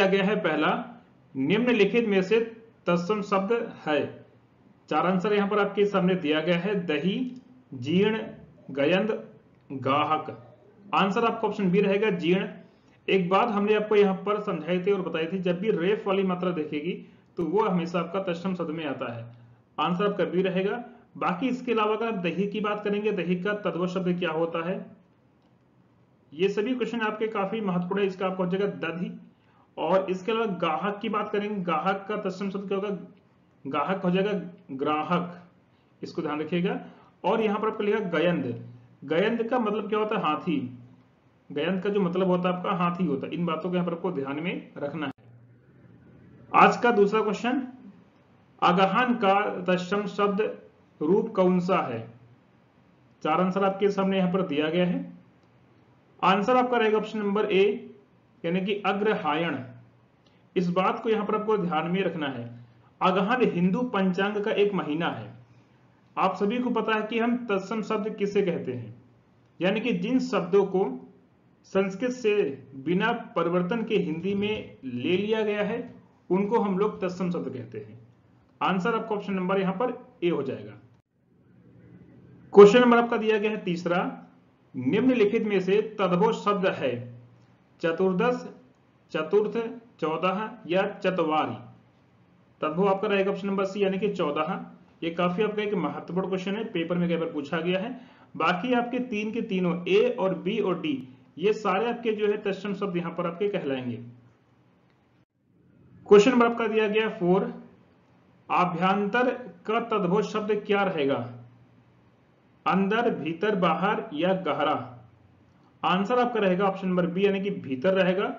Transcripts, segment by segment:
गया है पहला, निम्नलिखित में से तत्सम शब्द है। चार आंसर यहां पर आपके सामने दिया गया है, दही, जीर्ण, गयंद, गाहक। आंसर आपका ऑप्शन बी रहेगा, जीर्ण। एक बात हमने आपको यहां पर समझाई थी और बताई थी, जब भी रेफ वाली मात्रा देखेगी तो वो हमेशा आपका तत्सम शब्द में आता है। आंसर आपका बी रहेगा। बाकी इसके अलावा अगर आप दही की बात करेंगे, दही का तद्भव शब्द क्या होता है, ये सभी क्वेश्चन आपके काफी महत्वपूर्ण है। इसका आपको हो जाएगा दधि। और इसके अलावा गाहक की बात करेंगे, गाहक का तत्सम शब्द क्या होगा, गाहक हो जाएगा ग्राहक, इसको ध्यान रखिएगा। और यहां पर आपको लिखा गयंद, गयंद का मतलब क्या होता है, हाथी। गयंद का जो मतलब होता है आपका हाथी होता है। इन बातों को यहां पर आपको ध्यान में रखना है। आज का दूसरा क्वेश्चन, अगहन का तत्सम शब्द रूप कौन सा है। चार आंसर आपके सामने यहां पर दिया गया है। आंसर आपका रहेगा ऑप्शन नंबर ए, यानी कि अग्रहायण। इस बात को यहां पर आपको ध्यान में रखना है। अगहन हिंदू पंचांग का एक महीना है। आप सभी को पता है कि हम तत्सम शब्द किसे कहते हैं, यानी कि जिन शब्दों को संस्कृत से बिना परिवर्तन के हिंदी में ले लिया गया है उनको हम लोग तत्सम शब्द कहते हैं। आंसर आपका ऑप्शन नंबर यहां पर ए हो जाएगा। क्वेश्चन नंबर आपका दिया गया है तीसरा, निम्नलिखित में से तद्भव शब्द है चतुर्दश, चतुर्थ, 14 या चतवारी। तद्भव आपका रहेगा ऑप्शन नंबर सी, यानी कि 14। ये काफी आपका एक महत्वपूर्ण क्वेश्चन है, पेपर में कई बार पूछा गया है। बाकी आपके तीन के तीनों ए और बी और डी, ये सारे आपके जो है तत्सम शब्द यहां पर आपके कहलाएंगे। क्वेश्चन नंबर आपका दिया गया 4, आभ्यंतर का तद्भव शब्द क्या रहेगा, अंदर, भीतर, बाहर या गहरा। आंसर आपका रहेगा ऑप्शन नंबर बी, यानी कि भीतर रहेगा।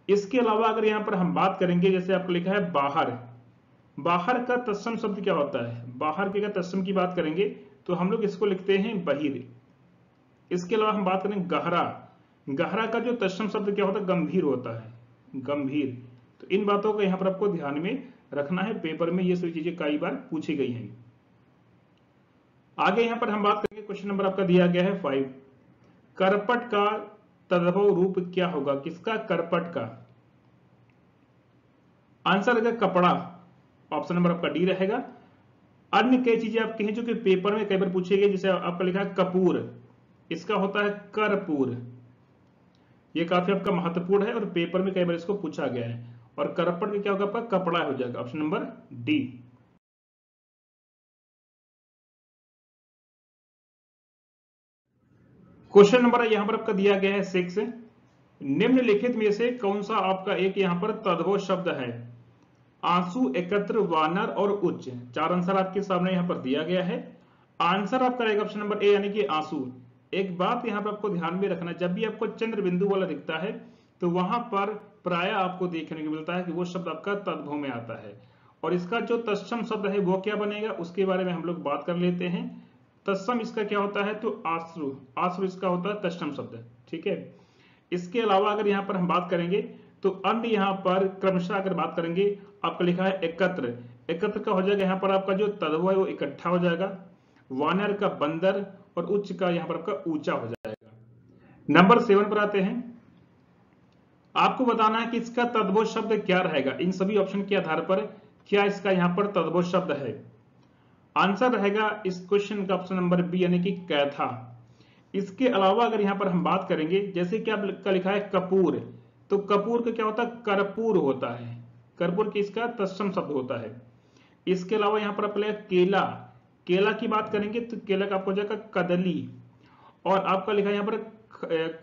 इसके अलावा अगर यहां पर हम बात करेंगे, जैसे आपको लिखा है बाहर, बाहर का तत्सम शब्द क्या होता है, बाहर के का तत्सम की बात करेंगे तो हम लोग इसको लिखते हैं बहिर। इसके अलावा हम बात करें गहरा, गहरा का जो तत्सम शब्द क्या होता है, गंभीर होता है, गंभीर। तो इन बातों को यहां पर आपको ध्यान में रखना है, पेपर में ये सभी चीजें कई बार पूछी गई हैं। आगे यहां पर हम बात करेंगे, क्वेश्चन नंबर आपका दिया गया है 5, करपट का तद्भव रूप क्या होगा, किसका, करपट का। आंसर रहेगा कपड़ा, ऑप्शन नंबर आपका डी रहेगा। अन्य कई चीजें आपकी हैं जो कि पेपर में कई बार पूछे गए, जैसे आपका लिखा है कपूर, इसका होता है कर्पूर। ये काफी आपका महत्वपूर्ण है और पेपर में कई बार इसको पूछा गया है। और करपट का क्या होगा आपका, कपड़ा हो जाएगा, option number D. Question number यहां पर आपका दिया गया है 6, निम्नलिखित में से कौन सा आपका एक यहां पर तद्भव शब्द है, आंसू, एकत्र, वानर और उच्च। चार आंसर आपके सामने यहां पर दिया गया है। आंसर आपका रहेगा ऑप्शन नंबर ए, यानी कि आंसू। एक बात यहां पर आपको ध्यान में रखना, जब भी आपको चंद्र बिंदु वाला दिखता है तो वहां पर प्राय आपको देखने को मिलता है कि वो शब्द आपका तद्भव में आता है। और इसका जो तत्सम शब्द है वो क्या बनेगा, उसके बारे में हम लोग बात कर लेते हैं। तत्सम इसका क्या होता है, तो आश्रु, आश्रु इसका होता है तत्सम शब्द, ठीक है। इसके अलावा अगर यहां पर हम बात करेंगे तो अन्य यहां पर क्रमशः अगर बात करेंगे, आपका लिखा है एकत्र, एकत्र का हो जाएगा यहां पर आपका जो तद्भव है वो इकट्ठा हो जाएगा, वानर का बंदर, और उच्च का यहां पर आपका ऊंचा हो जाएगा। नंबर 7 पर आते हैं। आपको बताना है कि इसका तद्भव शब्द क्या रहेगा, इन सभी ऑप्शन के आधार पर क्या इसका यहां पर तद्भव शब्द है। आंसर रहेगा इस क्वेश्चन का ऑप्शन नंबर बी, यानी कि कैथा। इसके अलावा अगर यहां पर हम बात करेंगे, जैसे कि आपका लिखा है कपूर, तो कपूर का क्या होता है, कर्पूर होता है, कर्पूर की इसका तत्सम शब्द होता है। इसके अलावा यहां पर आपका लिखा केला, केला की बात करेंगे तो केला का आपको हो जाएगा कदली। और आपका लिखा है यहां पर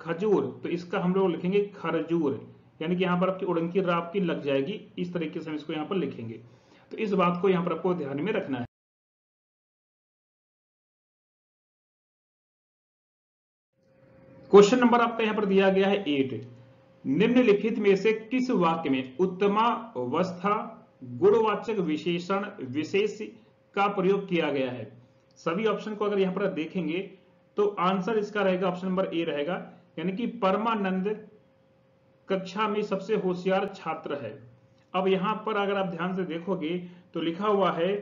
खजूर, तो इसका हम लोग लिखेंगे खरजूर, यानी कि यहां पर आपकी उड़न की रा आपकी लग जाएगी, इस तरीके से हम इसको यहां पर लिखेंगे। तो इस बात को यहां पर आपको ध्यान में रखना है। क्वेश्चन नंबर आपका यहां पर दिया गया है 8, निम्नलिखित में से किस वाक्य में उत्तमावस्था गुणवाचक विशेषण विशेष का प्रयोग किया गया है। सभी ऑप्शन को अगर यहां पर देखेंगे तो आंसर इसका रहेगा ऑप्शन नंबर ए रहेगा, यानी कि परमानंद कक्षा में सबसे होशियार छात्र है। अब यहां पर अगर आप ध्यान से देखोगे तो लिखा हुआ है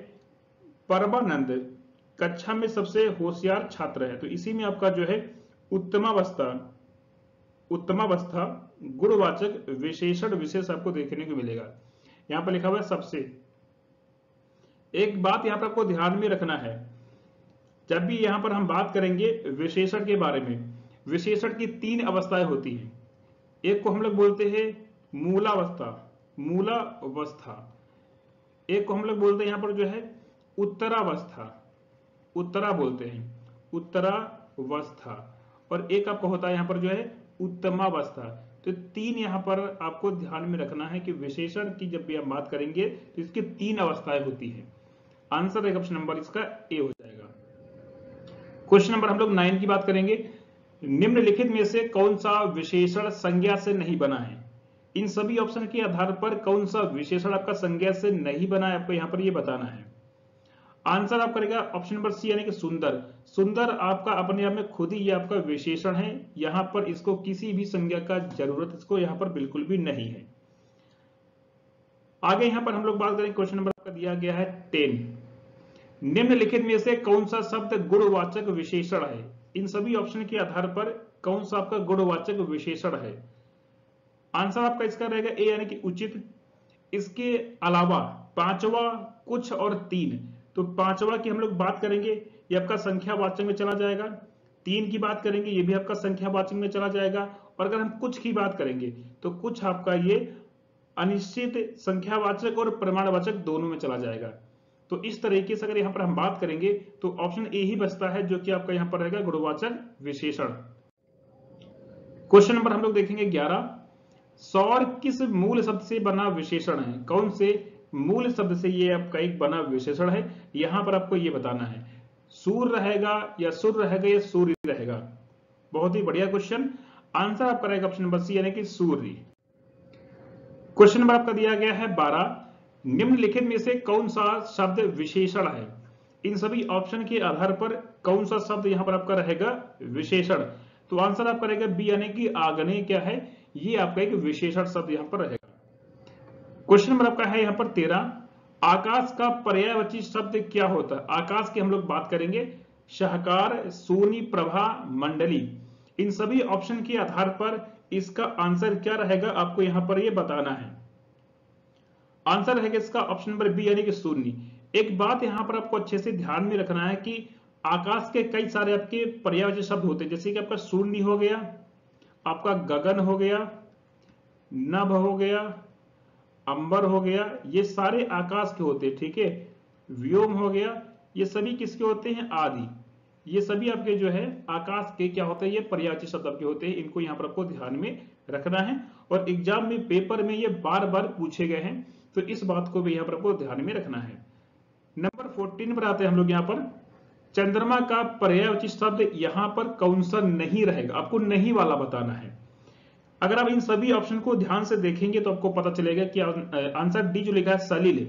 परमानंद कक्षा में सबसे होशियार छात्र है, तो इसी में आपका जो है उत्तमावस्था, उत्तमावस्था, गुणवाचक विशेषण विशेष आपको देखने को मिलेगा। यहां पर लिखा हुआ है सबसे। एक बात यहां पर आपको ध्यान में रखना है, जब भी यहां पर हम बात करेंगे विशेषण के बारे में, विशेषण की 3 अवस्थाएं होती हैं। एक को हम लोग बोलते हैं मूलावस्था, मूलावस्था। एक को हम लोग बोलते हैं यहां पर जो है उत्तरावस्था, उत्तरा बोलते हैं, उत्तरावस्था। और एक आपका होता है यहां पर जो है उत्तमावस्था। तो 3 यहां पर आपको ध्यान में रखना है कि विशेषण की जब भी हम बात करेंगे तो इसकी 3 अवस्थाएं होती है। आंसर रहेगा ऑप्शन नंबर इसका ए हो जाएगा। क्वेश्चन नंबर हम लोग 9 की बात करेंगे। निम्नलिखित में से कौन सा विशेषण संज्ञा से नहीं बना है? इन सभी ऑप्शन के आधार पर कौन सा विशेषण आपका संज्ञा से नहीं बना है, आपको यहां पर यह बताना है। आंसर आप करेगा ऑप्शन नंबर सी यानी कि सुंदर। सुंदर आपका अपने आप में खुद ही ये आपका विशेषण है, यहां पर इसको किसी भी संज्ञा का जरूरत इसको यहां पर बिल्कुल भी नहीं है। आगे यहां पर हम लोग बात करें, क्वेश्चन नंबर आपका दिया गया है 10। निम्नलिखित में से कौन सा शब्द गुणवाचक विशेषण है? इन सभी ऑप्शन के आधार पर कौन सा आपका गुणवाचक विशेषण है? आंसर आपका इसका रहेगा ए यानी कि उचित। इसके अलावा पांचवा, कुछ और 3। तो पांचवा की हम लोग बात करेंगे, ये आपका संख्यावाचक में चला जाएगा। 3 की बात करेंगे, ये भी आपका संख्यावाचक में चला जाएगा। और अगर हम कुछ की बात करेंगे तो कुछ आपका ये अनिश्चित संख्यावाचक और प्रमाणवाचक दोनों में चला जाएगा। तो इस तरीके से अगर यहां पर हम बात करेंगे तो ऑप्शन ए ही बचता है, जो कि आपका यहां पर रहेगा गुणवाचक विशेषण। क्वेश्चन नंबर हम लोग देखेंगे 11। सौर किस मूल शब्द से बना विशेषण है? कौन से मूल शब्द से ये आपका एक बना विशेषण है, यहां पर आपको ये बताना है। सूर्य रहेगा या सूर्य रहेगा या सूर्य रहेगा? बहुत ही बढ़िया क्वेश्चन। आंसर आपका रहेगा ऑप्शन नंबर सी यानी कि सूर्य। क्वेश्चन नंबर आपका दिया गया है 12। निम्नलिखित में से कौन सा शब्द विशेषण है? इन सभी ऑप्शन के आधार पर कौन सा शब्द यहां पर आपका रहेगा विशेषण? तो आंसर आपका रहेगा बी यानी कि आग्नेय क्या है, ये आपका एक विशेषण शब्द यहां पर रहेगा। क्वेश्चन नंबर आपका है यहां पर 13। आकाश का पर्यायवाची शब्द क्या होता है? आकाश की हम लोग बात करेंगे शाहकार, सोनी, प्रभा, मंडली। इन सभी ऑप्शन के आधार पर इसका आंसर क्या रहेगा, आपको यहां पर यह बताना है। आंसर रहेगा इसका ऑप्शन नंबर बी यानी कि शून्य। एक बात यहां पर आपको अच्छे से ध्यान में रखना है कि आकाश के कई सारे आपके पर्यायवाची शब्द होते हैं, जैसे कि आपका शून्य हो गया, आपका गगन हो गया, नभ हो गया, अंबर हो गया, ये सारे आकाश के होते हैं, ठीक है। व्योम हो गया, ये सभी किसके होते हैं? आदि। ये सभी आपके जो है आकाश के क्या होते हैं, ये पर्यायवाची शब्द आपके होते हैं। इनको यहां पर आपको ध्यान में रखना है और एग्जाम में पेपर में ये बार बार पूछे गए हैं, तो इस बात को भी यहां पर आपको ध्यान में रखना है। नंबर 14 पर आते हैं हम लोग। यहां पर चंद्रमा का पर्यायवाची शब्द यहां पर कौन सा नहीं रहेगा, आपको नहीं वाला बताना है। अगर आप इन सभी ऑप्शन को ध्यान से देखेंगे तो आपको पता चलेगा कि आंसर डी जो लिखा है सलिल।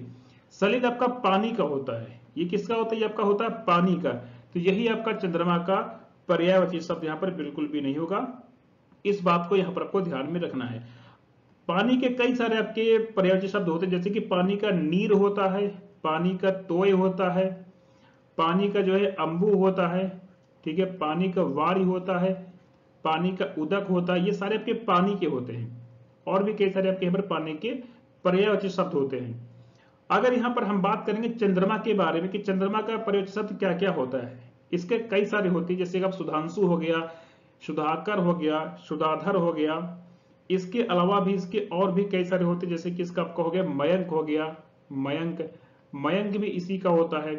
सलिल आपका पानी का होता है। ये किसका होता है? ये आपका होता है पानी का। तो यही आपका चंद्रमा का पर्यायवाची शब्द यहां पर बिल्कुल भी नहीं होगा। इस बात को यहां पर आपको ध्यान में रखना है। पानी के कई सारे आपके पर्यायवाची शब्द होते हैं, जैसे कि पानी का नीर होता है, पानी का तोय होता है, पानी का जो है अंबु होता है, ठीक है, पानी का वारी होता है, पानी का उदक होता है। ये सारे आपके पानी के होते हैं। और भी कई सारे आपके यहाँ पर पानी के पर्यायवाची शब्द होते हैं। अगर यहां पर हम बात करेंगे चंद्रमा के बारे में कि चंद्रमा का पर्यायवाची शब्द क्या क्या होता है, इसके कई सारे होते हैं, जैसे कि आप सुधांशु हो गया, सुधाकर हो गया, सुधाधर हो गया। इसके अलावा भी इसके और भी कई सारे होते हैं, जैसे कि इसका आपका हो गया मयंक हो गया, मयंक, मयंक भी इसी का होता है।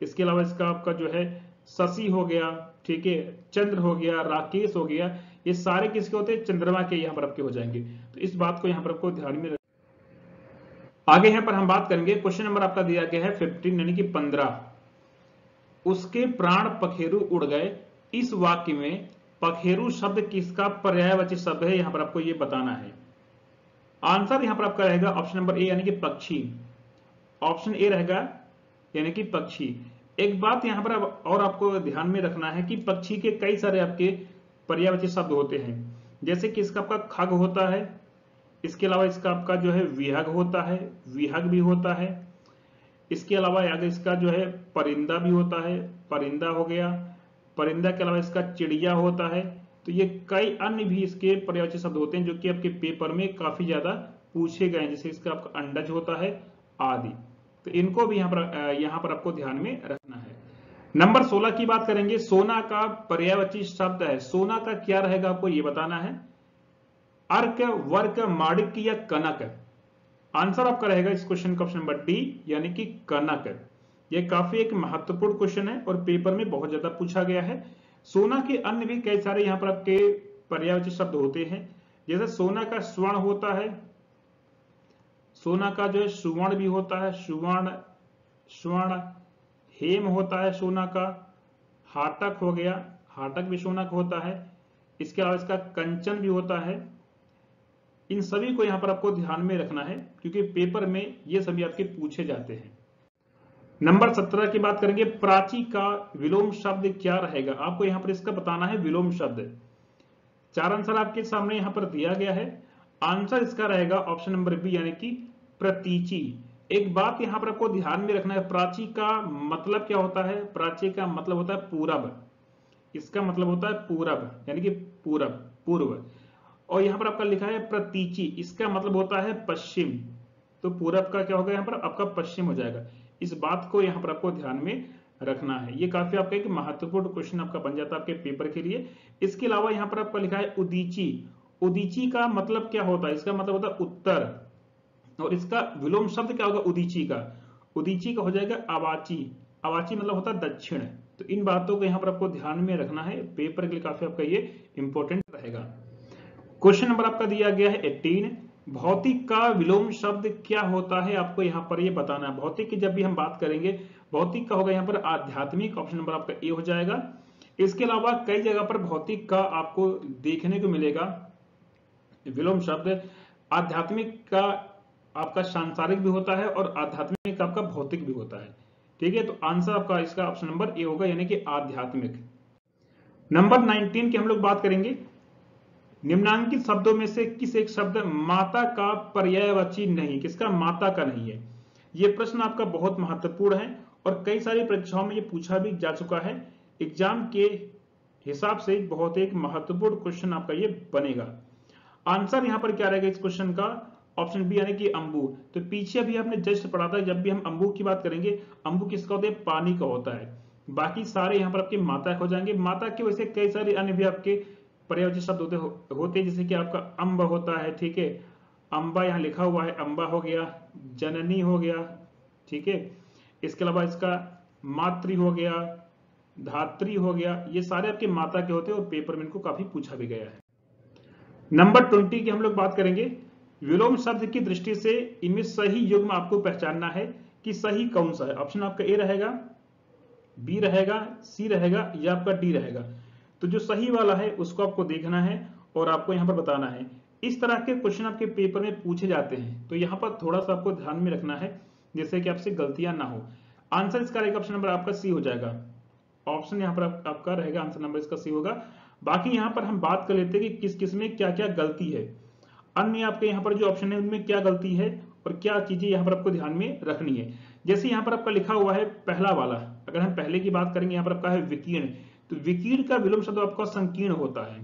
इसके अलावा इसका आपका जो है शशि हो गया, ठीक है, चंद्र हो गया, राकेश हो गया। ये सारे किसके होते हैं? चंद्रमा के यहां पर आपके हो जाएंगे। तो इस बात को यहां पर आपको ध्यान में आगे यहां पर हम बात करेंगे। क्वेश्चन नंबर आपका दिया गया है 15 यानी कि 15। उसके प्राण पखेरु उड़ गए, इस वाक्य में पखेरु शब्द किसका पर्यायवाची शब्द है, यहां पर आपको यह बताना है। आंसर यहां पर आपका रहेगा ऑप्शन नंबर ए यानी कि पक्षी। ऑप्शन ए रहेगा यानी कि पक्षी। एक बात यहां पर और आपको ध्यान में रखना है कि पक्षी के कई सारे आपके पर्यायवाची शब्द होते हैं, जैसे कि इसका आपका खग होता है, इसके अलावा इसका आपका जो है विहग होता है, विहग भी होता है। इसके अलावा आगे इसका जो है परिंदा भी होता है, परिंदा हो गया। परिंदा के अलावा इसका चिड़िया होता है, तो ये कई अन्य भी इसके पर्यायवाची शब्द होते हैं जो कि आपके पेपर में काफी ज्यादा पूछे गए हैं, जैसे इसका आपका अंडज होता है आदि। तो इनको भी यहाँ पर आपको ध्यान में रखना है। नंबर 16 की बात करेंगे। सोना का पर्यायवाची शब्द है, सोना का क्या रहेगा आपको ये बताना है। अर्क, वर्क, माणिक या कनक। आंसर आपका रहेगा इस क्वेश्चन का ऑप्शन नंबर डी, यानी कि कनक। यह काफी एक महत्वपूर्ण क्वेश्चन है और पेपर में बहुत ज्यादा पूछा गया है। सोना के अन्य भी कई सारे यहाँ पर आपके पर्यायवाची शब्द होते हैं, जैसे सोना का स्वर्ण होता है, सोना का जो है सुवर्ण भी होता है, सुवर्ण, स्वर्ण, हेम होता है सोना का, हाटक हो गया, हाटक भी सोना का होता है, इसके अलावा इसका कंचन भी होता है। इन सभी को यहां पर आपको ध्यान में रखना है क्योंकि पेपर में ये सभी आपके पूछे जाते हैं। नंबर 17 की बात करेंगे। प्राची का विलोम शब्द क्या रहेगा, आपको यहां पर इसका बताना है विलोम शब्द। 4 आंसर आपके सामने यहां पर दिया गया है। आंसर इसका रहेगा ऑप्शन नंबर बी, यानी कि प्रतीची। एक बात यहां पर आपको ध्यान में रखना है, प्राची का मतलब क्या होता है, प्राची का मतलब होता है पूरब, इसका मतलब होता है पूरब, यानी कि पूरब, पूर्व। और यहां पर आपका लिखा है प्रतीची, इसका मतलब होता है पश्चिम, तो पूरब का क्या होगा यहां पर आपका पश्चिम हो जाएगा। इस बात को यहां पर आपको ध्यान में रखना है। ये काफी आपका एक महत्वपूर्ण क्वेश्चन आपका बन जाता है आपके पेपर के लिए। इसके अलावा यहां पर आपका लिखा है उदीची। उदीची का मतलब क्या होता है, इसका मतलब होता है उत्तर, और इसका विलोम शब्द क्या होगा उदीची का, उदीची का हो जाएगा अवाची। अवाची मतलब होता है दक्षिण। तो इन बातों को यहां पर आपको ध्यान में रखना है, पेपर के लिए काफी आपका ये इंपॉर्टेंट रहेगा। क्वेश्चन नंबर आपका दिया गया है 18। भौतिक का विलोम शब्द क्या होता है, आपको यहां पर ये बताना है। भौतिक की जब भी हम बात करेंगे, भौतिक का होगा यहां पर आध्यात्मिक, ऑप्शन नंबर आपका ए हो जाएगा। इसके अलावा कई जगह पर भौतिक का आपको देखने को मिलेगा विलोम शब्द। आध्यात्मिक का आपका सांसारिक भी होता है और आध्यात्मिक आपका भौतिक भी होता है। ठीक है, तो आंसर आपका इसका ऑप्शन नंबर ए होगा, यानी कि आध्यात्मिक। नंबर 19 की हम लोग बात करेंगे। निम्नांकित शब्दों में से किस एक शब्द माता का पर्यायवाची नहीं, किसका माता का नहीं है। यह प्रश्न आपका बहुत महत्वपूर्ण है और कई सारी परीक्षाओं में यह पूछा भी जा चुका है। एग्जाम के हिसाब से बहुत एक महत्वपूर्ण क्वेश्चन आपका ये बनेगा। आंसर यहां पर क्या रहेगा इस क्वेश्चन का, ऑप्शन बी, यानी कि अंबु। तो पीछे अभी आपने जस्ट पढ़ा था, जब भी हम अंबु की बात करेंगे, अंबु किसका होता है, पानी का होता है। बाकी सारे यहां पर आपके माता हो जाएंगे। माता के वैसे कई सारे अन्य भी आपके पर्यायवाची शब्द होते हैं, जैसे कि आपका अम्ब होता है, ठीक है, अम्बा यहाँ लिखा हुआ है, अम्बा हो गया, जननी हो गया, ठीक है। इसके अलावा इसका मातृ हो गया, धात्री हो गया, ये सारे आपके माता के होते हैं और पेपर में इनको काफी पूछा भी गया है। नंबर 20 की हम लोग बात करेंगे। विलोम शब्द की दृष्टि से इनमें सही युग्म आपको पहचानना है कि सही कौन सा है। ऑप्शन आपका ए रहेगा, बी रहेगा, सी रहेगा या आपका डी रहेगा। तो जो सही वाला है उसको आपको देखना है और आपको यहां पर बताना है। इस तरह के क्वेश्चन आपके पेपर में पूछे जाते हैं, तो यहां पर थोड़ा सा आपको ध्यान में रखना है जिससे कि आपसे गलतियां ना हो। आंसर इसका रहेगा ऑप्शन नंबर आपका सी हो जाएगा। ऑप्शन यहां पर आपका रहेगा, आंसर नंबर इसका सी होगा। बाकी यहां पर हम बात कर लेते हैं कि किस किस में क्या क्या गलती है। अन्य आपके यहां पर जो ऑप्शन है उनमें क्या गलती है और क्या चीजें यहां पर आपको ध्यान में रखनी है। जैसे यहां पर आपका लिखा हुआ है पहला वाला, अगर हम पहले की बात करेंगे, यहां पर आपका है विकीर्ण। तो विकीर्ण का विलोम शब्द आपका संकीर्ण होता है,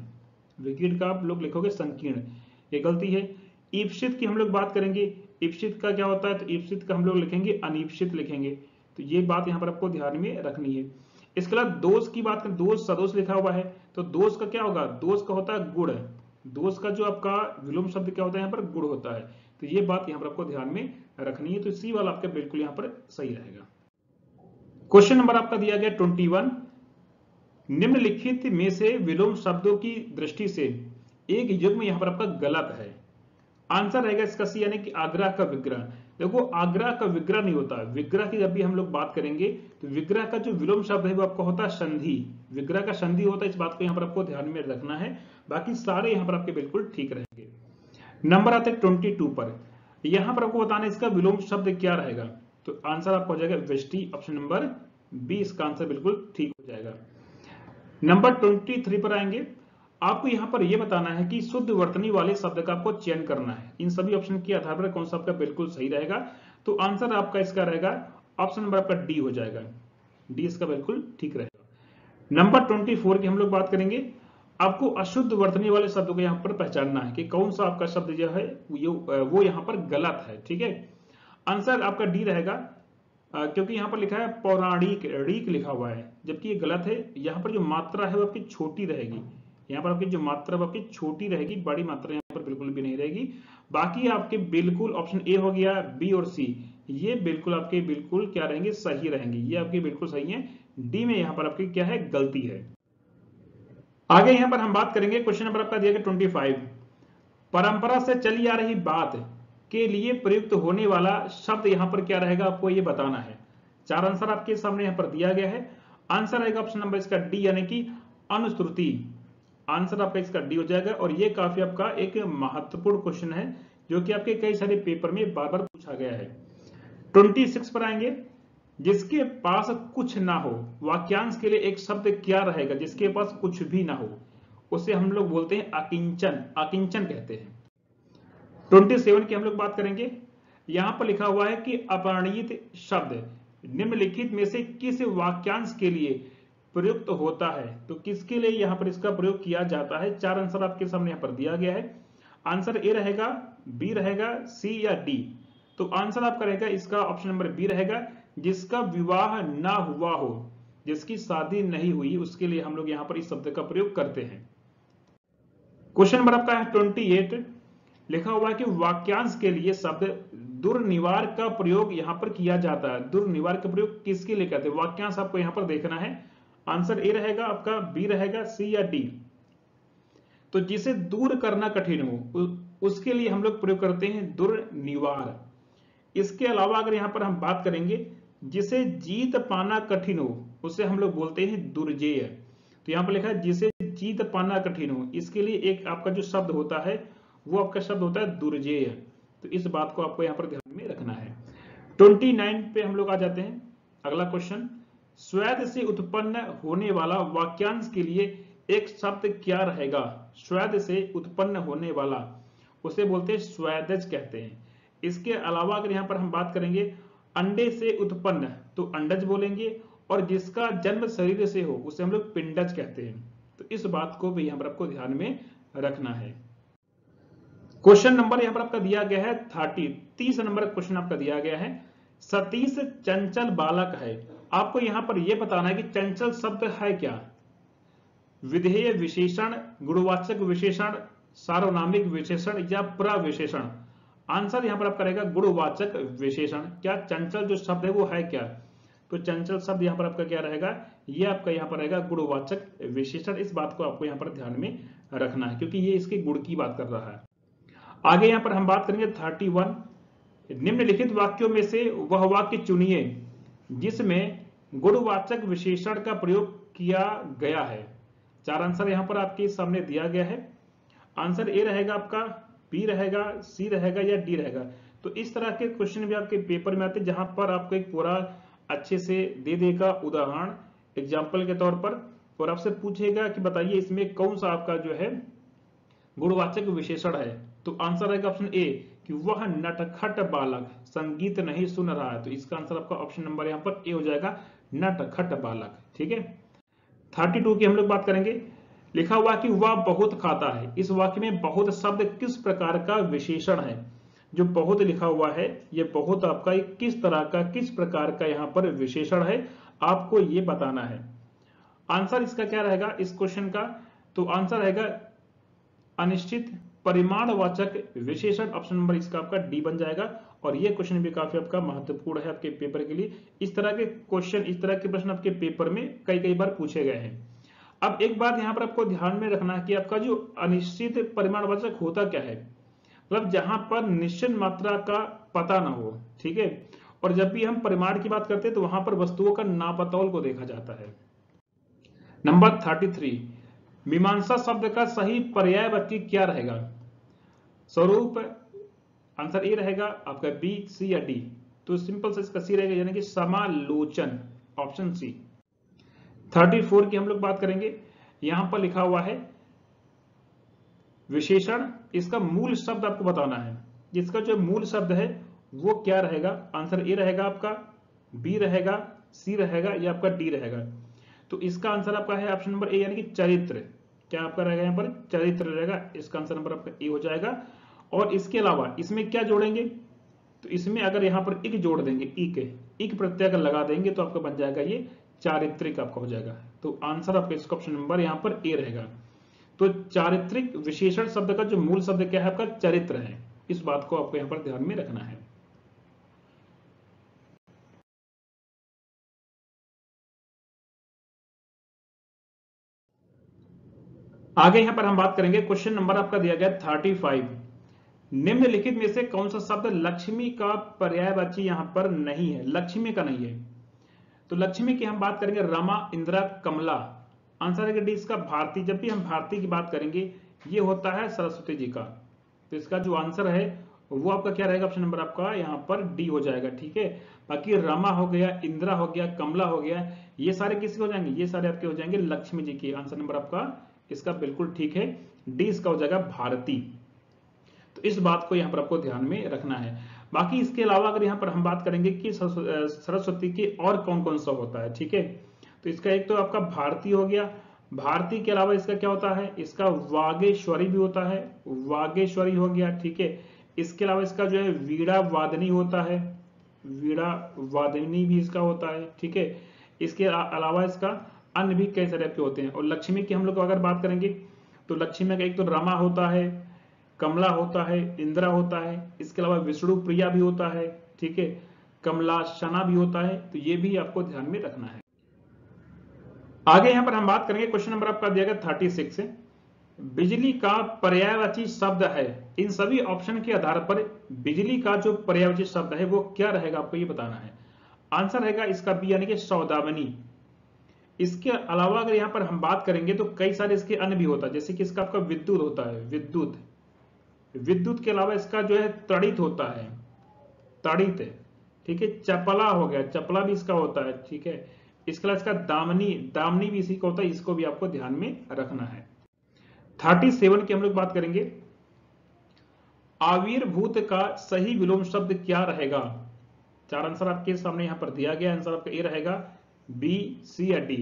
विकीर्ण का आप लोग लिखोगे संकीर्ण, ये गलती है। ईप्सित की हम लोग बात करेंगे, ईप्सित का क्या होता है, तो ईप्सित का हम लोग लिखेंगे अनीप्सित लिखेंगे। तो ये बात यहां पर आपको ध्यान में रखनी है। इसके अलावा दोष की बात करें, दोष सदोष लिखा हुआ है, तो दोष का क्या होगा, दोष का होता है गुण। दोष का जो आपका विलोम शब्द क्या होता है यहाँ पर, गुण होता है। तो ये बात यहाँ पर आपको ध्यान में रखनी है। तो सी वाला आपका बिल्कुल यहाँ पर सही रहेगा। क्वेश्चन नंबर आपका दिया गया 21। निम्नलिखित में से विलोम शब्दों की दृष्टि से एक युग्म यहाँ पर आपका गलत है। आंसर रहेगा इसका सी, यानी कि आग्रह का विग्रह। देखो आग्रह का विग्रह नहीं होता, विग्रह की जब भी हम लोग बात करेंगे तो विग्रह का जो विलोम शब्द है वो आपका होता है संधि, विग्रह का संधि होता है। इस बात को यहाँ पर आपको ध्यान में रखना है, बाकी सारे यहाँ पर आपके बिल्कुल ठीक रहेंगे। नंबर आता है 22 पर, यहाँ पर आपको बताना है इसका विलोम शब्द क्या रहेगा। तो आंसर आपका हो जाएगा वृष्टि, ऑप्शन नंबर बी इसका आंसर बिल्कुल ठीक हो जाएगा। नंबर 23 पर आएंगे। आपको यहां पर यह बताना है कि शुद्ध वर्तनी वाले शब्द का आपको चयन करना है। इन सभी ऑप्शन के आधार पर कौन सा आपका बिल्कुल सही रहेगा। तो आंसर आपका इसका रहेगा ऑप्शन नंबर आपका डी हो जाएगा, डी इसका बिल्कुल ठीक रहेगा। नंबर 24 की हम लोग बात करेंगे। आपको अशुद्ध वर्तनी वाले शब्दों को यहाँ पर पहचानना है कि कौन सा आपका शब्द जो है वो यहाँ पर गलत है। ठीक है, आंसर आपका डी रहेगा, क्योंकि यहाँ पर लिखा है पौराणिक, रीक लिखा हुआ है, जबकि ये गलत है। यहाँ पर जो मात्रा है वो आपकी छोटी रहेगी, यहाँ पर आपकी जो मात्रा वो आपकी छोटी रहेगी, बड़ी मात्रा यहाँ पर बिल्कुल भी नहीं रहेगी। बाकी आपके बिल्कुल ऑप्शन ए हो गया, बी और सी, ये बिल्कुल आपके बिल्कुल क्या रहेंगे, सही रहेंगे, ये आपके बिल्कुल सही है। डी में यहाँ पर आपकी क्या है, गलती है। आगे यहाँ पर हम बात करेंगे, क्वेश्चन नंबर आपका दिया गया 25, परंपरा से चली आ रही बात के लिए प्रयुक्त होने वाला शब्द यहाँ पर क्या रहेगा, आपको ये बताना है। 4 आंसर आपके सामने यहाँ पर दिया गया है। आंसर आएगा ऑप्शन नंबर इसका डी, यानी कि अनुश्रुति। आंसर आपका इसका डी हो जाएगा। और ये काफी आपका एक महत्वपूर्ण क्वेश्चन है, जो कि आपके कई सारे पेपर में बार बार पूछा गया है। 26 पर आएंगे, जिसके पास कुछ ना हो, वाक्यांश के लिए एक शब्द क्या रहेगा जिसके पास कुछ भी ना हो, उसे हम लोग बोलते हैं अकिंचन, अकिंचन कहते हैं। 27 की हम लोग बात करेंगे, यहां पर लिखा हुआ है कि अपरिणित शब्द निम्नलिखित में से किस वाक्यांश के लिए प्रयुक्त होता है, तो किसके लिए यहां पर इसका प्रयोग किया जाता है। 4 आंसर आपके सामने यहां पर दिया गया है। आंसर ए रहेगा, बी रहेगा, सी या डी। तो आंसर आपका रहेगा इसका ऑप्शन नंबर बी रहेगा, जिसका विवाह ना हुआ हो, जिसकी शादी नहीं हुई, उसके लिए हम लोग यहां पर इस शब्द का प्रयोग करते हैं। क्वेश्चन नंबर आपका है 28, लिखा हुआ है कि वाक्यांश के लिए शब्द दुर्निवार का प्रयोग यहां पर किया जाता है। दुर्निवार का प्रयोग किसके लिए करते हैं, वाक्यांश आपको यहां पर देखना है। आंसर ए रहेगा आपका, बी रहेगा, सी या डी। तो जिसे दूर करना कठिन हो उसके लिए हम लोग प्रयोग करते हैं दुर्निवार। इसके अलावा अगर यहां पर हम बात करेंगे, जिसे जीत पाना कठिन हो उसे हम लोग बोलते हैं दुर्जेय। तो यहां पर लिखा है जिसे जीत पाना कठिन हो, इसके लिए एक आपका जो शब्द होता है वो आपका शब्द होता है दुर्जेय। तो इस बात को आपको यहां पर ध्यान में रखना है। 29 पे हम लोग आ जाते हैं। अगला क्वेश्चन, स्वेद से उत्पन्न होने वाला वाक्यांश के लिए एक शब्द क्या रहेगा। स्वेद से उत्पन्न होने वाला उसे बोलते हैं स्वेदज कहते हैं। इसके अलावा अगर यहां पर हम बात करेंगे, अंडे से उत्पन्न तो अंडज बोलेंगे, और जिसका जन्म शरीर से हो उसे हम लोग पिंडज कहते हैं। तो इस बात को भी यहां पर आपको ध्यान में रखना है। क्वेश्चन नंबर यहां पर आपका दिया गया है 30 नंबर क्वेश्चन आपका दिया गया है, सतीश चंचल बालक है। आपको यहां पर यह बताना है कि चंचल शब्द है क्या, विधेय विशेषण, गुणवाचक विशेषण, सार्वनामिक विशेषण या प्रविशेषण। आंसर यहां पर आपका रहेगा गुणवाचक विशेषण। क्या चंचल जो शब्द है वो है क्या, तो चंचल शब्द यहां पर आपका क्या रहेगा, ये आपका यहां पर रहेगा गुणवाचक विशेषण। इस बात को आपको यहां पर ध्यान में रखना है, क्योंकि ये इसके गुण की बात कर रहा है। आगे यहां पर हम बात करेंगे 31, निम्नलिखित वाक्यों में से वह वाक्य चुनिए जिसमें गुणवाचक विशेषण का प्रयोग किया गया है। 4 आंसर यहां पर आपके सामने दिया गया है। आंसर ए रहेगा आपका, बी रहेगा, सी रहेगा या डी रहेगा। तो इस तरह के क्वेश्चन भी आपके पेपर में आते हैं, जहां पर आपको एक पूरा अच्छे से दे देगा उदाहरण एग्जाम्पल के तौर पर, और आपसे पूछेगा कि बताइए इसमें कौन सा आपका जो है गुणवाचक विशेषण है। तो आंसर रहेगा ऑप्शन ए कि वह नटखट बालक संगीत नहीं सुन रहा है। तो इसका आंसर आपका ऑप्शन नंबर यहां पर ए हो जाएगा, नटखट बालक। ठीक है, 32 की हम लोग बात करेंगे। लिखा हुआ कि वह बहुत खाता है। इस वाक्य में बहुत शब्द किस प्रकार का विशेषण है। जो बहुत लिखा हुआ है, ये बहुत आपका किस तरह का, किस प्रकार का यहां पर विशेषण है, आपको ये बताना है। आंसर इसका क्या रहेगा इस क्वेश्चन का, तो आंसर रहेगा अनिश्चित परिमाणवाचक विशेषण। ऑप्शन नंबर इसका आपका डी बन जाएगा। और ये क्वेश्चन भी काफी आपका महत्वपूर्ण है आपके पेपर के लिए। इस तरह के क्वेश्चन, इस तरह के प्रश्न आपके पेपर में कई बार पूछे गए हैं। अब एक बात यहां पर आपको ध्यान में रखना है कि आपका जो अनिश्चित परिमाणवाचक होता क्या है, मतलब जहां पर निश्चित मात्रा का पता ना हो। ठीक है, और जब भी हम परिमाण की बात करते हैं तो वहां पर वस्तुओं का नापतौल को देखा जाता है। नंबर 33, मीमांसा शब्द का सही पर्यायवाची क्या रहेगा। स्वरूप, आंसर ए रहेगा आपका, बी, सी या डी। तो सिंपल से इसका सी रहेगा, यानी कि समालोचन, ऑप्शन सी। 34 की हम लोग बात करेंगे। यहां पर लिखा हुआ है विशेषण, इसका मूल शब्द आपको बताना है। जिसका जो मूल शब्द है वो क्या रहेगा। आंसर ए रहेगा आपका, बी रहेगा, सी रहेगा या आपका डी रहेगा। तो इसका आंसर आपका है ऑप्शन नंबर ए, यानी कि चरित्र। क्या आपका रहेगा यहाँ पर, चरित्र रहेगा। इसका आंसर नंबर आपका ए हो जाएगा। और इसके अलावा इसमें क्या जोड़ेंगे, तो इसमें अगर यहाँ पर इक जोड़ देंगे, इक प्रत्यय अगर लगा देंगे तो आपका बन जाएगा ये चारित्रिक आपका हो जाएगा। तो आंसर आपका इसका ऑप्शन नंबर यहाँ पर ए रहेगा। तो चारित्रिक विशेषण शब्द का जो मूल शब्द क्या है आपका, चरित्र है। इस बात को आपको यहाँ पर ध्यान में रखना है। आगे यहां पर हम बात करेंगे, क्वेश्चन नंबर आपका दिया गया 35। निम्नलिखित में से कौन सा शब्द लक्ष्मी का पर्यायवाची यहां पर नहीं है, लक्ष्मी का नहीं है। तो लक्ष्मी की हम बात करेंगे रमा, इंदिरा, कमला। आंसर है डी इसका भारती। जब भी हम भारती की बात करेंगे ये होता है सरस्वती जी का। तो इसका जो आंसर है वो आपका क्या रहेगा, ऑप्शन नंबर आपका यहाँ पर डी हो जाएगा। ठीक है, बाकी रमा हो गया, इंदिरा हो गया, कमला हो गया, ये सारे किसके हो जाएंगे, ये सारे आपके हो जाएंगे लक्ष्मी जी के। आंसर नंबर आपका इसका बिल्कुल ठीक है, डी इसका हो जाएगा भारती। तो इस बात को यहाँ पर आपको ध्यान में रखना है। बाकी इसके अलावा अगर यहाँ पर हम बात करेंगे कि सरस्वती के और कौन कौन सा होता है, ठीक है, तो इसका एक तो आपका भारती हो गया। भारती के अलावा इसका क्या होता है, इसका वागेश्वरी भी होता है, वागेश्वरी हो गया। ठीक है, इसके अलावा इसका जो है वीणा वादनी होता है, वीणा वादनी भी इसका होता है। ठीक है, इसके अलावा इसका अन्य भी कई सारे आपके होते हैं। और लक्ष्मी की हम लोग अगर बात करेंगे तो लक्ष्मी का एक तो रमा होता है, कमला होता है, इंदिरा होता है, इसके अलावा विष्णु प्रिया भी होता है। ठीक है, कमला शना भी होता है। तो ये भी आपको ध्यान में रखना है। आगे यहां पर हम बात करेंगे, क्वेश्चन नंबर आपका दिया गया 36। बिजली का पर्यायवाची शब्द है। इन सभी ऑप्शन के आधार पर बिजली का जो पर्यायवाची शब्द है वो क्या रहेगा, आपको ये बताना है। आंसर रहेगा इसका बी यानी कि सौदामिनी। इसके अलावा अगर यहां पर हम बात करेंगे तो कई सारे इसके अन्य भी होता है, जैसे कि इसका आपका विद्युत होता है, विद्युत। विद्युत के अलावा इसका जो है तड़ित होता है, तड़ित। ठीक है, चपला हो गया, चपला भी इसका होता है। ठीक है, इसके अलावा इसका दामनी, दामनी भी इसी का होता है। इसको भी आपको ध्यान में रखना है। 37 की हम लोग बात करेंगे, आविर्भूत का सही विलोम शब्द क्या रहेगा। चार आंसर आपके सामने यहां पर दिया गया। आंसर आपका ए रहेगा, बी, सी या डी।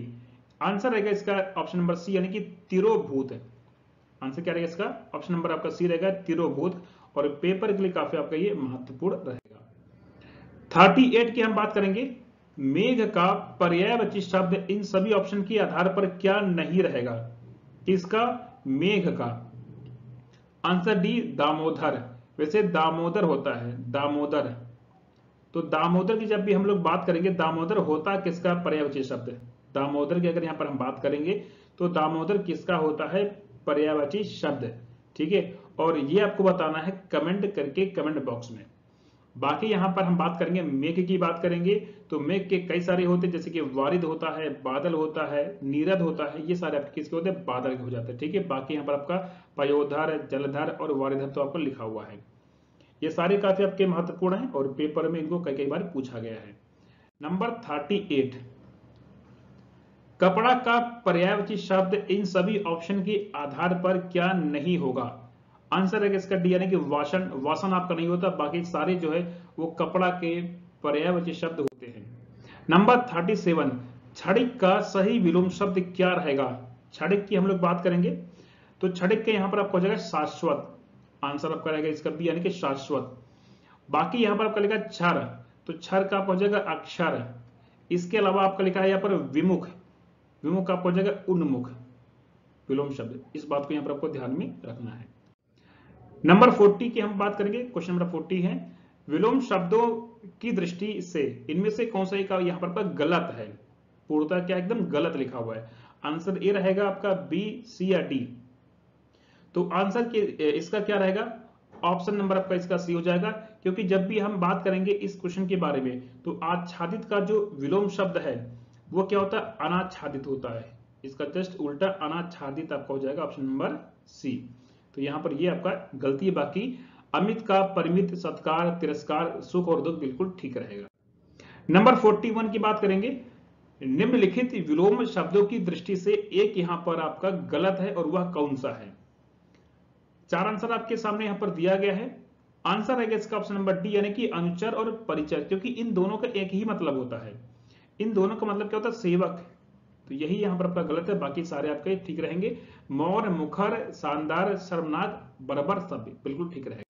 आंसर रहेगा इसका ऑप्शन नंबर सी यानी कि तिरोभूत। आंसर क्या रहेगा इसका, ऑप्शन नंबर आपका सी रहेगा, तिरोभूत। और पेपर के लिए काफी आपका ये महत्वपूर्ण रहेगा। 38 की हम बात करेंगे, मेघ का पर्यायवाची शब्द इन सभी ऑप्शन के आधार पर क्या नहीं रहेगा। किसका, मेघ का। Answer D, Damodar. वैसे दामोदर होता है, दामोदर। तो दामोदर की जब भी हम लोग बात करेंगे, दामोदर होता है किसका पर्यायवाची शब्द। दामोदर की अगर यहां पर हम बात करेंगे तो दामोदर किसका होता है पर्यायवाची शब्द। ठीक है, और ये आपको बताना है कमेंट करके, कमेंट बॉक्स में। बाकी यहां पर हम बात करेंगे, मेघ की बात करेंगे तो मेघ के कई सारे होते हैं, जैसे कि वारिद होता है, बादल होता है, नीरद होता है। ये सारे आपके किसके होते हैं, बादल के हो जाते हैं। ठीक है, बाकी यहां पर आपका पयोधर, जलधर और वारिधर तो आपको लिखा हुआ है। ये सारे काफी आपके महत्वपूर्ण हैं और पेपर में इनको कई कई बार पूछा गया है। नंबर 38, कपड़ा का पर्यायवाची शब्द इन सभी ऑप्शन के आधार पर क्या नहीं होगा। आंसर है इसका डी यानी कि वासन। वासन आपका नहीं होता, बाकी सारे जो है वो कपड़ा के पर्यायवाची शब्द होते हैं। नंबर 37, क्षणिक का सही विलोम शब्द क्या रहेगा। क्षणिक की हम लोग बात करेंगे तो क्षणिक के यहां पर आपको हो जाएगा शाश्वत। आंसर आपका रहेगा इसका बी यानी कि शाश्वत। बाकी यहां पर आपका लिखा क्षर, तो क्षर का आपका हो जाएगा अक्षर। इसके अलावा आपका लिखा है यहां पर विमुख, विमुख आपको हो जाएगा उन्मुख, विलोम शब्द। इस बात को यहां पर आपको ध्यान में रखना है। नंबर 40 की हम बात करेंगे, क्वेश्चन नंबर 40 है, विलोम शब्दों की दृष्टि से इनमें से कौन सा एक यहां पर गलत है। पूर्णतः क्या एकदम गलत लिखा हुआ है। आंसर ए रहेगा आपका, बी, सी या डी। तो आंसर के इसका क्या रहेगा, ऑप्शन नंबर आपका इसका सी हो जाएगा। क्योंकि जब भी हम बात करेंगे इस क्वेश्चन के बारे में तो आच्छादित का जो विलोम शब्द है वो क्या होता है, अनाच्छादित होता है। इसका जस्ट उल्टा अनाच्छादित आपका हो जाएगा, ऑप्शन नंबर सी। तो यहां पर ये आपका गलती है। बाकी अमित का परिमित, सत्कार, तिरस्कार, सुख और दुख बिल्कुल ठीक रहेगा। नंबर 41 की बात करेंगे, निम्नलिखित विलोम शब्दों की दृष्टि से एक यहां पर आपका गलत है और वह कौन सा है। चार आंसर आपके सामने यहां पर दिया गया है। आंसर है इसका ऑप्शन नंबर डी यानी कि अनुचर और परिचय, क्योंकि इन दोनों का एक ही मतलब होता है। इन दोनों का मतलब क्या होता है, सेवक। तो यही यहाँ पर आपका गलत है, बाकी सारे आपके ठीक रहेंगे। मौन, मुखर, शानदार, शर्मनाक, बर्बर सब बिल्कुल ठीक रहेगा।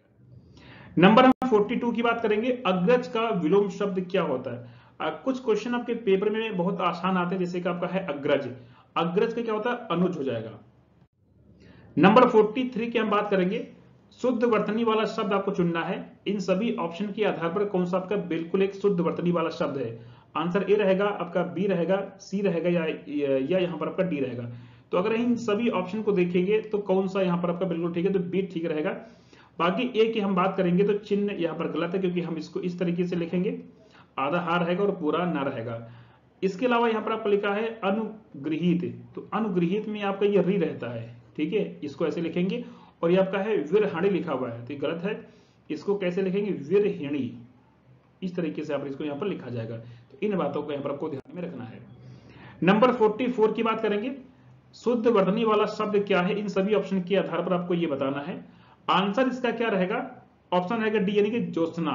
नंबर हम 42 की बात करेंगे। अग्रज का विलोम शब्द क्या होता है? कुछ क्वेश्चन आपके पेपर में बहुत आसान आते हैं, जैसे कि आपका है अग्रज। अग्रज का क्या होता है? अनुज हो जाएगा। नंबर 43 की हम बात करेंगे। शुद्ध वर्तनी वाला शब्द आपको चुनना है। इन सभी ऑप्शन के आधार पर कौन सा आपका बिल्कुल एक शुद्ध वर्तनी वाला शब्द है? आंसर ए रहेगा, आपका बी रहेगा, सी रहेगा या यहाँ पर आपका डी रहेगा। तो अगर इन सभी ऑप्शन को देखेंगे तो कौन सा यहाँ पर आपका बिल्कुल ठीक है? तो बी ठीक रहेगा। बाकी ए की हम बात करेंगे तो चिन्ह यहाँ पर गलत है, क्योंकि हम इसको इस तरीके से लिखेंगे, आधा हा रहेगा और पूरा ना रहेगा। इसके अलावा यहाँ पर आपको लिखा है अनुगृहित, तो अनुगृहित में आपका ये री रहता है, ठीक है, इसको ऐसे लिखेंगे। और ये आपका है विरहणी लिखा हुआ है, तो ये गलत है, इसको कैसे लिखेंगे? विरहिणी, इस तरीके से आप इसको यहाँ पर लिखा जाएगा। तो इन बातों को यहाँ पर आपको ध्यान में रखना है। नंबर 44 की बात करेंगे। शुद्ध वर्तनी वाला शब्द क्या है? इन सभी ऑप्शन के आधार पर आपको ये बताना है। आंसर इसका क्या रहेगा? ऑप्शन रहेगा डी, यानी कि ज्योत्सना।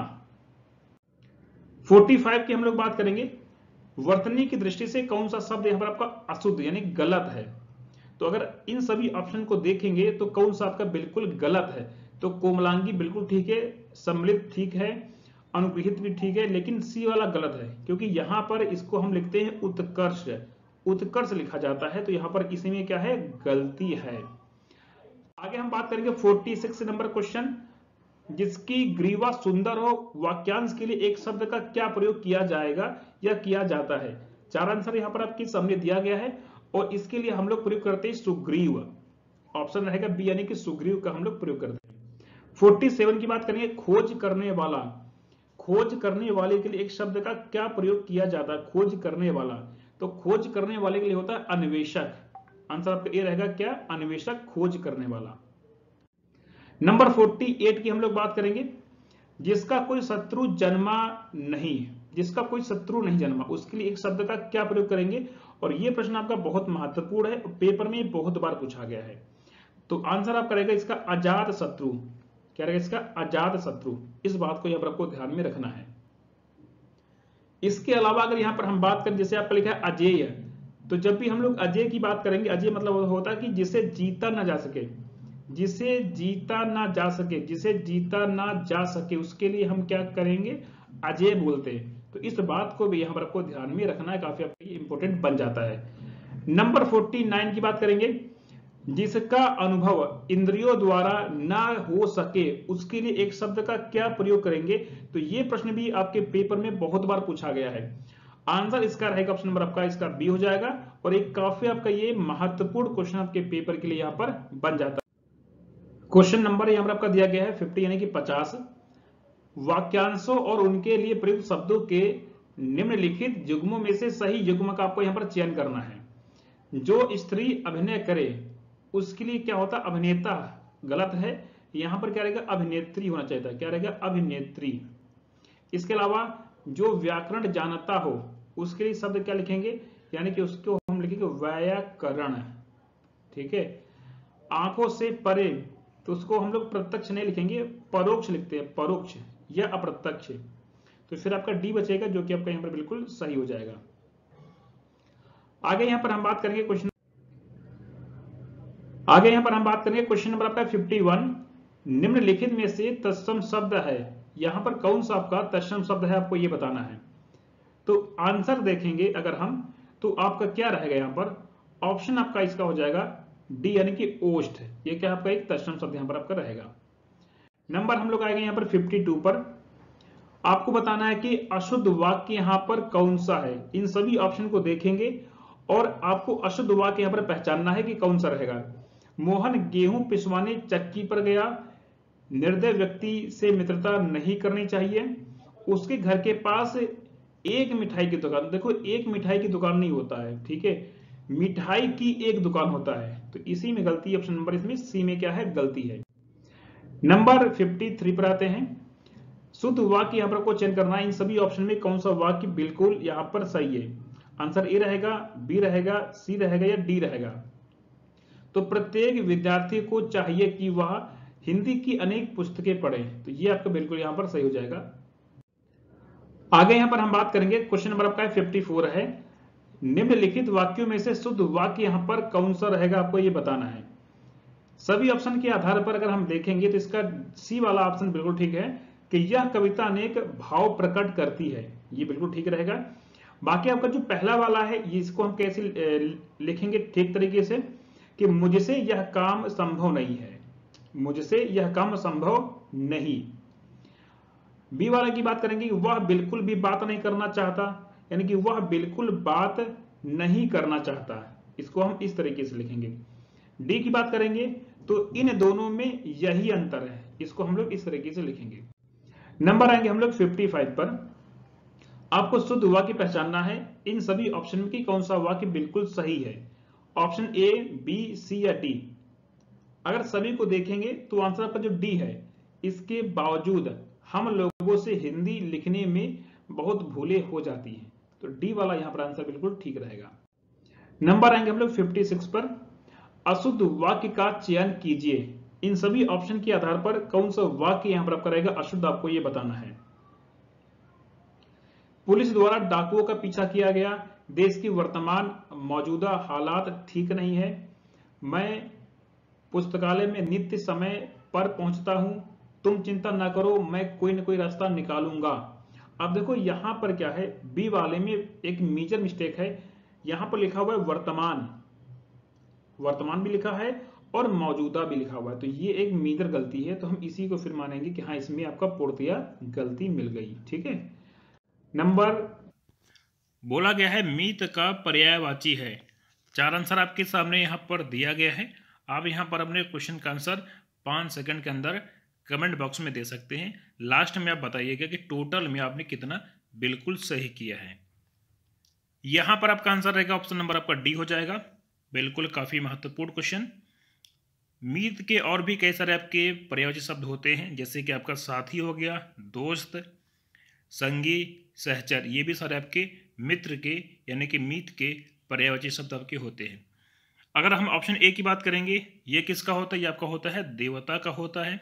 45 की हम लोग बात करेंगे। वर्तनी की दृष्टि से कौन सा शब्द यहाँ पर आपका अशुद्ध यानी गलत है? तो अगर इन सभी ऑप्शन को देखेंगे तो कौन सा आपका बिल्कुल गलत है? तो कोमलांगी बिल्कुल ठीक है, सम्मिलित ठीक है, अनुगृहित भी ठीक है, लेकिन सी वाला गलत है, क्योंकि यहां पर इसको हम लिखते हैं उत्कर्ष, उत्कर्ष लिखा जाता है, तो यहां पर इसी में क्या है? गलती है। आगे हम बात करेंगे 46 नंबर क्वेश्चन। जिसकी ग्रीवा सुंदर हो, वाक्यांश के लिए एक शब्द का क्या प्रयोग किया जाएगा या किया जाता है? चार आंसर यहां पर आपके सामने दिया गया है, और इसके लिए हम लोग प्रयोग करते हैं सुग्रीव। ऑप्शन रहेगा बी, यानी कि सुग्रीव का हम लोग प्रयोग करते हैं। 47 की बात करेंगे। खोज करने वाला, खोज करने वाले के लिए एक शब्द का क्या प्रयोग किया जाता है? खोज करने वाला, तो खोज करने वाले के लिए होता है अन्वेषक। आंसर आपका ए रहेगा क्या? अन्वेषक, खोज करने वाला। नंबर 48 की हम लोग बात करेंगे। जिसका कोई शत्रु जन्मा नहीं, जिसका कोई शत्रु नहीं जन्मा, उसके लिए एक शब्द का क्या प्रयोग करेंगे? और यह प्रश्न आपका बहुत महत्वपूर्ण है, पेपर में बहुत बार पूछा गया है। तो आंसर आपका रहेगा इसका अजात शत्रु। क्या रहेगा इसका? अजात शत्रु। इस बात को यहां पर आपको ध्यान में रखना है। इसके अलावा अगर यहां पर हम बात करें, जैसे आपका लिखा है अजेय, तो जब भी हम लोग अजेय की बात करेंगे, अजेय मतलब होता है कि जिसे जीता ना जा सके, जिसे जीता ना जा सके, जिसे जीता ना जा सके, उसके लिए हम क्या करेंगे? अजेय बोलते हैं। तो इस बात को भी यहां पर आपको ध्यान में रखना है, काफी आपके लिए इंपॉर्टेंट बन जाता है। नंबर 49 की बात करेंगे। जिसका अनुभव इंद्रियों द्वारा ना हो सके, उसके लिए एक शब्द का क्या प्रयोग करेंगे? तो ये प्रश्न भी आपके पेपर में बहुत बार पूछा गया है। आंसर इसका रहेगा ऑप्शन नंबर आपका इसका बी हो जाएगा, और एक काफी आपका ये महत्वपूर्ण क्वेश्चन आपके पेपर के लिए यहां पर बन जाता है। क्वेश्चन नंबर यहां पर आपका दिया गया है 50 यानी कि 50। वाक्यांशों और उनके लिए प्रयुक्त शब्दों के निम्नलिखित युग्मों में से सही युग्म का आपको यहां पर चयन करना है। जो स्त्री अभिनय करे उसके लिए क्या होता? अभिनेता, गलत है, यहां पर क्या रहेगा? अभिनेत्री होना चाहिए था। क्या रहेगा? अभिनेत्री। इसके अलावा जो व्याकरण जानता हो उसके लिए शब्द क्या लिखेंगे? यानी कि उसको हम लिखेंगे व्याकरण, ठीक है। आंखों से परे, तो उसको हम लोग प्रत्यक्ष नहीं लिखेंगे, परोक्ष लिखते हैं, परोक्ष या अप्रत्यक्ष। तो फिर आपका डी बचेगा, जो कि आपका यहां पर बिल्कुल सही हो जाएगा। आगे यहां पर हम बात करेंगे क्वेश्चन नंबर आपका 51। निम्नलिखित में से तत्सम शब्द है, यहां पर कौन सा आपका तत्सम शब्द है, आपको यह बताना है। तो आंसर देखेंगे अगर हम, तो आपका क्या रहेगा? यहां पर ऑप्शन आपका इसका हो जाएगा डी, यानी कि ओष्ठ। ये क्या आपका एक तत्सम शब्द यहां पर आपका रहेगा। नंबर हम लोग आएंगे यहां पर 52 पर। आपको बताना है कि अशुद्ध वाक्य यहां पर कौन सा है। इन सभी ऑप्शन को देखेंगे और आपको अशुद्ध वाक्य यहां पर पहचानना है कि कौन सा रहेगा। मोहन गेहूं पिसवाने चक्की पर गया, निर्दय व्यक्ति से मित्रता नहीं करनी चाहिए, उसके घर के पास एक मिठाई की दुकान, देखो एक मिठाई की दुकान नहीं होता है, ठीक है, मिठाई की एक दुकान होता है, तो इसी में गलती है। ऑप्शन नंबर इसमें सी में क्या है? गलती है। नंबर 53 पर आते हैं। शुद्ध वाक्य यहां पर आपको चयन करना है। इन सभी ऑप्शन में कौन सा वाक्य बिल्कुल यहां पर सही है? आंसर ए रहेगा, बी रहेगा, सी रहेगा या डी रहेगा। तो प्रत्येक विद्यार्थी को चाहिए कि वह हिंदी की अनेक पुस्तकें पढ़े, तो ये आपका बिल्कुल यहां पर सही हो जाएगा। आगे यहां पर हम बात करेंगे, क्वेश्चन नंबर आपका 54 है। निम्नलिखित वाक्यों में से शुद्ध वाक्य यहां पर कौन सा रहेगा, आपको ये बताना है। सभी ऑप्शन के आधार पर अगर हम देखेंगे तो इसका सी वाला ऑप्शन बिल्कुल ठीक है कि यह कविता अनेक भाव प्रकट करती है, ये बिल्कुल ठीक रहेगा। बाकी आपका जो पहला वाला है इसको हम कैसे लिखेंगे ठीक तरीके से कि मुझसे यह काम संभव नहीं है, मुझसे यह काम संभव नहीं। बी वाले की बात करेंगे वह बिल्कुल भी बात नहीं करना चाहता, यानी कि वह बिल्कुल बात नहीं करना चाहता, इसको हम इस तरीके से लिखेंगे। डी की बात करेंगे तो इन दोनों में यही अंतर है, इसको हम लोग इस तरीके से लिखेंगे। नंबर आएंगे हम लोग 55 पर। आपको शुद्ध वाक्य पहचानना है इन सभी ऑप्शन में कि कौन सा वाक्य बिल्कुल सही है, ऑप्शन ए, बी, सी या डी। अगर सभी को देखेंगे तो आंसर आपका जो डी है, इसके बावजूद हम लोगों से हिंदी लिखने में बहुत भूलें हो जाती हैं, तो डी वाला यहां पर आंसर बिल्कुल ठीक रहेगा। नंबर आएंगे हम लोग 56 पर। अशुद्ध वाक्य का चयन कीजिए, इन सभी ऑप्शन के आधार पर कौन सा वाक्य यहां पर आपका रहेगा अशुद्ध, आपको यह बताना है। पुलिस द्वारा डाकुओं का पीछा किया गया, देश की वर्तमान मौजूदा हालात ठीक नहीं है, मैं पुस्तकालय में नित्य समय पर पहुंचता हूं, तुम चिंता ना करो मैं कोई ना कोई रास्ता निकालूंगा। अब देखो यहां पर क्या है, बी वाले में एक मेजर मिस्टेक है, यहां पर लिखा हुआ है वर्तमान, वर्तमान भी लिखा है और मौजूदा भी लिखा हुआ है, तो ये एक मेजर गलती है, तो हम इसी को फिर मानेंगे कि हाँ इसमें आपका पूर्णतया गलती मिल गई। ठीक है। नंबर बोला गया है मीत का पर्यायवाची है, 4 आंसर आपके सामने यहां पर दिया गया है। आप यहां पर अपने क्वेश्चन का आंसर 5 सेकंड के अंदर कमेंट बॉक्स में दे सकते हैं। लास्ट में आप बताइएगा कि टोटल में आपने कितना बिल्कुल सही किया है। यहां पर आपका आंसर रहेगा ऑप्शन नंबर आपका डी हो जाएगा, बिल्कुल काफी महत्वपूर्ण क्वेश्चन। मीत के और भी कई सारे आपके पर्यायवाची शब्द होते हैं, जैसे कि आपका साथी हो गया, दोस्त, संगी, सहचर, ये भी सारे आपके मित्र के यानी कि मीत के पर्यायवाची शब्द आपके होते हैं। अगर हम ऑप्शन ए की बात करेंगे, ये किसका होता है, ये आपका होता है देवता का होता है।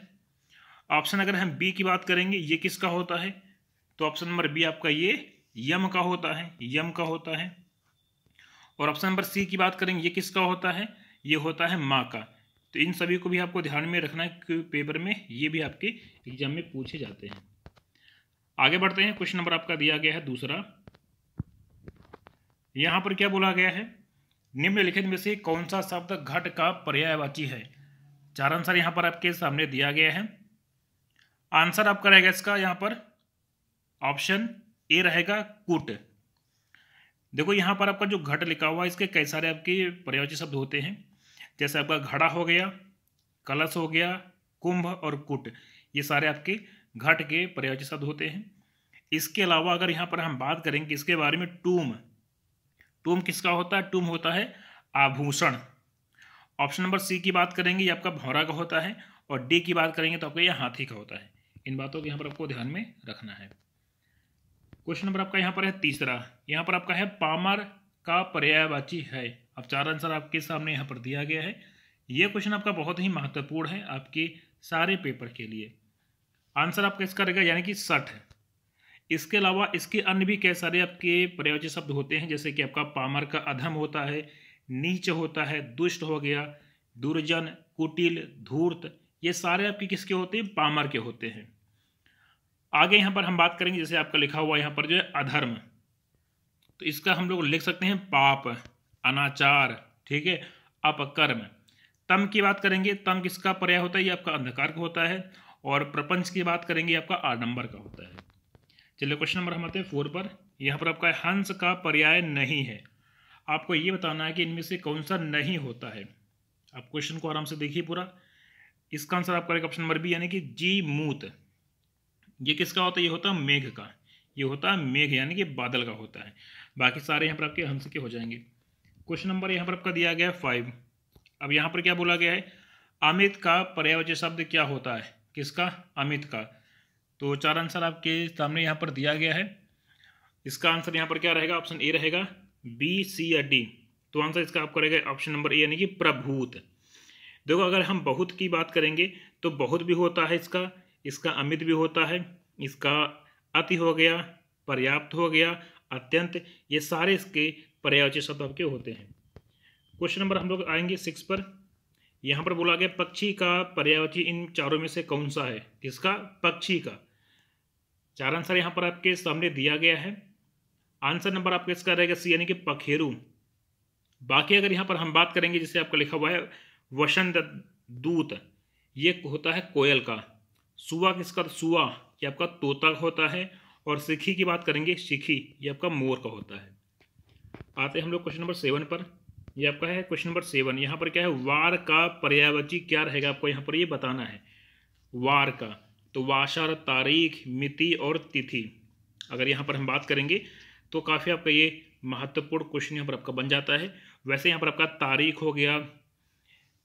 ऑप्शन अगर हम बी की बात करेंगे, ये किसका होता है, तो ऑप्शन नंबर बी आपका ये यम का होता है, यम का होता है। और ऑप्शन नंबर सी की बात करेंगे, ये किसका होता है, ये होता है माँ का। तो इन सभी को भी आपको ध्यान में रखना है कि पेपर में ये भी आपके एग्जाम में पूछे जाते हैं। आगे बढ़ते हैं, क्वेश्चन नंबर आपका दिया गया है दूसरा। यहां पर क्या बोला गया है, निम्नलिखित में से कौन सा शब्द घट का पर्यायवाची है। 4 आंसर यहां पर आपके सामने दिया गया है। आंसर आपका रहेगा इसका यहां पर ऑप्शन ए रहेगा कुट। देखो यहां पर आपका जो घट लिखा हुआ है, इसके कई सारे आपके पर्यायवाची शब्द होते हैं, जैसे आपका घड़ा हो गया, कलश हो गया, कुंभ और कुट, ये सारे आपके घट के पर्यायवाची शब्द होते हैं। इसके अलावा अगर यहाँ पर हम बात करेंगे इसके बारे में, टूम, टूम किसका होता है, टूम होता है आभूषण। ऑप्शन नंबर सी की बात करेंगे, ये आपका भौरा का होता है। और डी की बात करेंगे तो आपका यह हाथी का होता है। इन बातों को यहाँ पर आपको ध्यान में रखना है। क्वेश्चन नंबर आपका यहाँ पर है तीसरा, यहाँ पर आपका है पामर का पर्यायवाची है। अब 4 आंसर आपके सामने यहाँ पर दिया गया है। यह क्वेश्चन आपका बहुत ही महत्वपूर्ण है आपके सारे पेपर के लिए। आंसर आपका इसका रहेगा यानी कि 60। इसके अलावा इसके अन्य भी कई सारे आपके पर्यायवाची शब्द होते हैं, जैसे कि आपका पामर का अधम होता है, नीच होता है, दुष्ट हो गया, दुर्जन, कुटिल, धूर्त, ये सारे आपके किसके होते हैं, पामर के होते हैं। आगे यहाँ पर हम बात करेंगे, जैसे आपका लिखा हुआ यहाँ पर जो है अधर्म, तो इसका हम लोग लिख सकते हैं पाप, अनाचार, ठीक है, अपकर्म। तम की बात करेंगे, तम किसका पर्याय होता है, ये आपका अंधकार का होता है। और प्रपंच की बात करेंगे, आपका आडंबर का होता है। चलिए क्वेश्चन नंबर हम आते हैं 4 पर। यहाँ पर आपका हंस का पर्याय नहीं है। आपको ये बताना है कि इनमें से कौन सा नहीं होता है। आप क्वेश्चन को आराम से देखिए पूरा। इसका आंसर आपका ऑप्शन नंबर बी यानी कि जी मूत। ये किसका होता है, ये होता है मेघ का, ये होता है मेघ यानी कि बादल का होता है। बाकी सारे यहाँ पर आपके हंस के हो जाएंगे। क्वेश्चन नंबर यहाँ पर आपका दिया गया है 5। अब यहाँ पर क्या बोला गया है, अमित का पर्यायवाची शब्द क्या होता है, किसका, अमित का। तो 4 आंसर आपके सामने यहाँ पर दिया गया है। इसका आंसर यहाँ पर क्या रहेगा, ऑप्शन ए रहेगा, बी, सी या डी। तो आंसर इसका आपका रहेगा ऑप्शन नंबर ए यानी कि प्रभूत। देखो अगर हम बहुत की बात करेंगे तो बहुत भी होता है इसका, इसका अमित भी होता है, इसका अति हो गया, पर्याप्त हो गया, अत्यंत, ये सारे इसके पर्यायवाची शब्द आपके होते हैं। क्वेश्चन नंबर हम लोग आएंगे 6 पर। यहाँ पर बोला गया पक्षी का पर्यायवाची इन चारों में से कौन सा है? किसका? पक्षी का। 4 आंसर यहाँ पर आपके सामने दिया गया है। आंसर नंबर आपका इसका रहेगा सी, यानी कि पखेरु। बाकी अगर यहाँ पर हम बात करेंगे, जिसे आपका लिखा हुआ है वसंत दूत, ये होता है कोयल का। सुआ किसका? सुआ ये आपका तोता होता है। और सिखी की बात करेंगे, सिखी ये आपका मोर का होता है। आते हैं हम लोग क्वेश्चन नंबर 7 पर। ये आपका है क्वेश्चन नंबर 7। यहाँ पर क्या है? वार का पर्यायवाची क्या रहेगा, आपको यहाँ पर ये बताना है। वार का तो वाशर, तारीख, मिति और तिथि। अगर यहाँ पर हम बात करेंगे तो काफ़ी आपका ये महत्वपूर्ण क्वेश्चन यहाँ पर आपका बन जाता है। वैसे यहाँ पर आपका तारीख हो गया,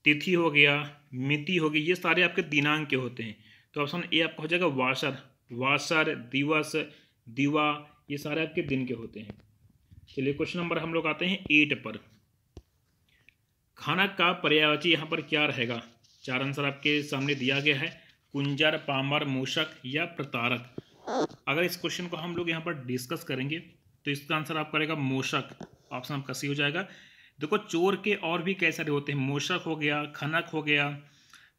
तिथि हो गया, मिति हो गई, ये सारे आपके दिनांक के होते हैं। तो ऑप्शन ए आपका हो जाएगा वाशर। वाशर, दिवस, दिवा, ये सारे आपके दिन के होते हैं। चलिए क्वेश्चन नंबर हम लोग आते हैं 8 पर। खाना का पर्यायवाची यहाँ पर क्या रहेगा? 4 आंसर आपके सामने दिया गया है। कुंजर, पामर, मूषक या प्रतारक। अगर इस क्वेश्चन को हम लोग यहाँ पर डिस्कस करेंगे तो इसका आंसर आपका रहेगा मूषक। ऑप्शन आपका सी हो जाएगा। देखो चोर के और भी कई सारे होते हैं। मूषक हो गया, खनक हो गया,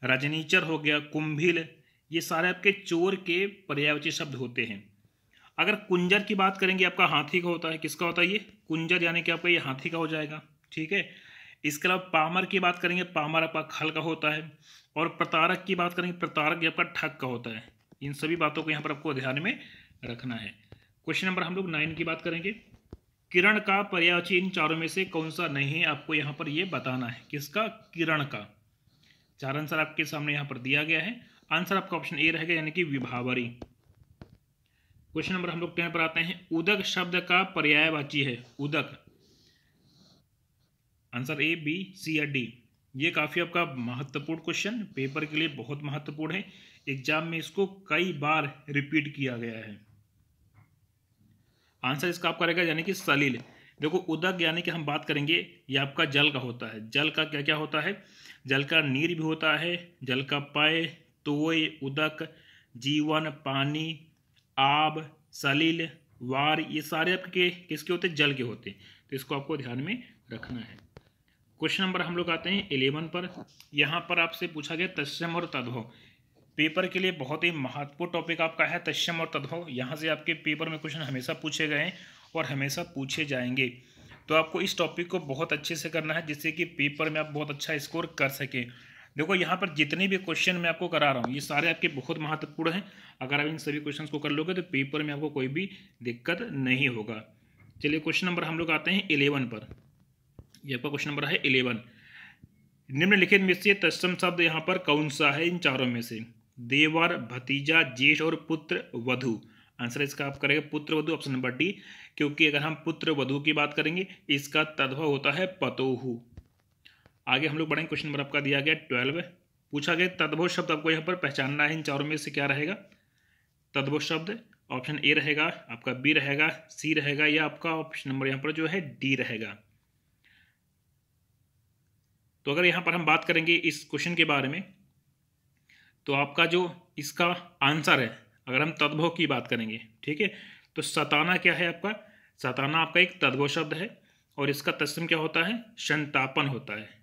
रजनीचर हो गया, कुंभिल, ये सारे आपके चोर के पर्यायवाची शब्द होते हैं। अगर कुंजर की बात करेंगे, आपका हाथी का होता है। किसका होता है ये? कुंजर, यानी कि आपका ये हाथी का हो जाएगा। ठीक है। इसके अलावा पामर की बात करेंगे, पामर आपका खल का होता है। और प्रतारक की बात करेंगे, प्रतारक आपका ठग का होता है। इन सभी बातों को यहाँ पर आपको ध्यान में रखना है। क्वेश्चन नंबर हम लोग 9 की बात करेंगे। किरण का पर्यायवाची इन चारों में से कौन सा नहीं है, आपको यहाँ पर ये बताना है। किसका? किरण का। 4 आंसर आपके सामने यहाँ पर दिया गया है। आंसर आपका ऑप्शन ए रहेगा, यानी कि विभावरी। क्वेश्चन नंबर हम लोग 10 पर आते हैं। उदक शब्द का पर्यायवाची है। उदक। आंसर ए, बी, सी या डी। ये काफ़ी आपका महत्वपूर्ण क्वेश्चन, पेपर के लिए बहुत महत्वपूर्ण है। एग्जाम में इसको कई बार रिपीट किया गया है। आंसर इसका आपका रहेगा, यानी कि सलील। देखो उदक यानी कि हम बात करेंगे, ये आपका जल का होता है। जल का क्या क्या होता है? जल का नीर भी होता है, जल का पेय, तोय, उदक, जीवन, पानी, आब, सलील, वार, ये सारे आपके किसके होते हैं? जल के होते हैं। तो इसको आपको ध्यान में रखना है। क्वेश्चन नंबर हम लोग आते हैं 11 पर। यहाँ पर आपसे पूछा गया तत्सम और तद्भव। पेपर के लिए बहुत ही महत्वपूर्ण टॉपिक आपका है तत्सम और तद्भव। यहाँ से आपके पेपर में क्वेश्चन हमेशा पूछे गए हैं और हमेशा पूछे जाएंगे। तो आपको इस टॉपिक को बहुत अच्छे से करना है, जिससे कि पेपर में आप बहुत अच्छा स्कोर कर सकें। देखो यहाँ पर जितने भी क्वेश्चन मैं आपको करा रहा हूँ, ये सारे आपके बहुत महत्वपूर्ण हैं। अगर आप इन सभी क्वेश्चन को कर लोगे तो पेपर में आपको कोई भी दिक्कत नहीं होगा। चलिए क्वेश्चन नंबर हम लोग आते हैं 11 पर। ये आपका क्वेश्चन नंबर है 11। निम्नलिखित में से तत्सम शब्द यहाँ पर कौन सा है इन चारों में से? देवर, भतीजा, जेठ और पुत्र वधु। आंसर इसका आप करेंगे पुत्र वधु, ऑप्शन नंबर डी। क्योंकि अगर हम पुत्र वधु की बात करेंगे, इसका तद्भव होता है पतोहु। आगे हम लोग बढ़ेंगे। क्वेश्चन नंबर आपका दिया गया 12। पूछा गया तद्भव शब्द आपको यहाँ पर पहचानना है। इन चारों में से क्या रहेगा तद्भव शब्द? ऑप्शन ए रहेगा, आपका बी रहेगा, सी रहेगा, या आपका ऑप्शन नंबर यहाँ पर जो है डी रहेगा। तो अगर यहाँ पर हम बात करेंगे इस क्वेश्चन के बारे में, तो आपका जो इसका आंसर है, अगर हम तद्भव की बात करेंगे, ठीक है, तो सताना क्या है आपका? सताना आपका एक तद्भव शब्द है और इसका तत्सम क्या होता है? संतापन होता है।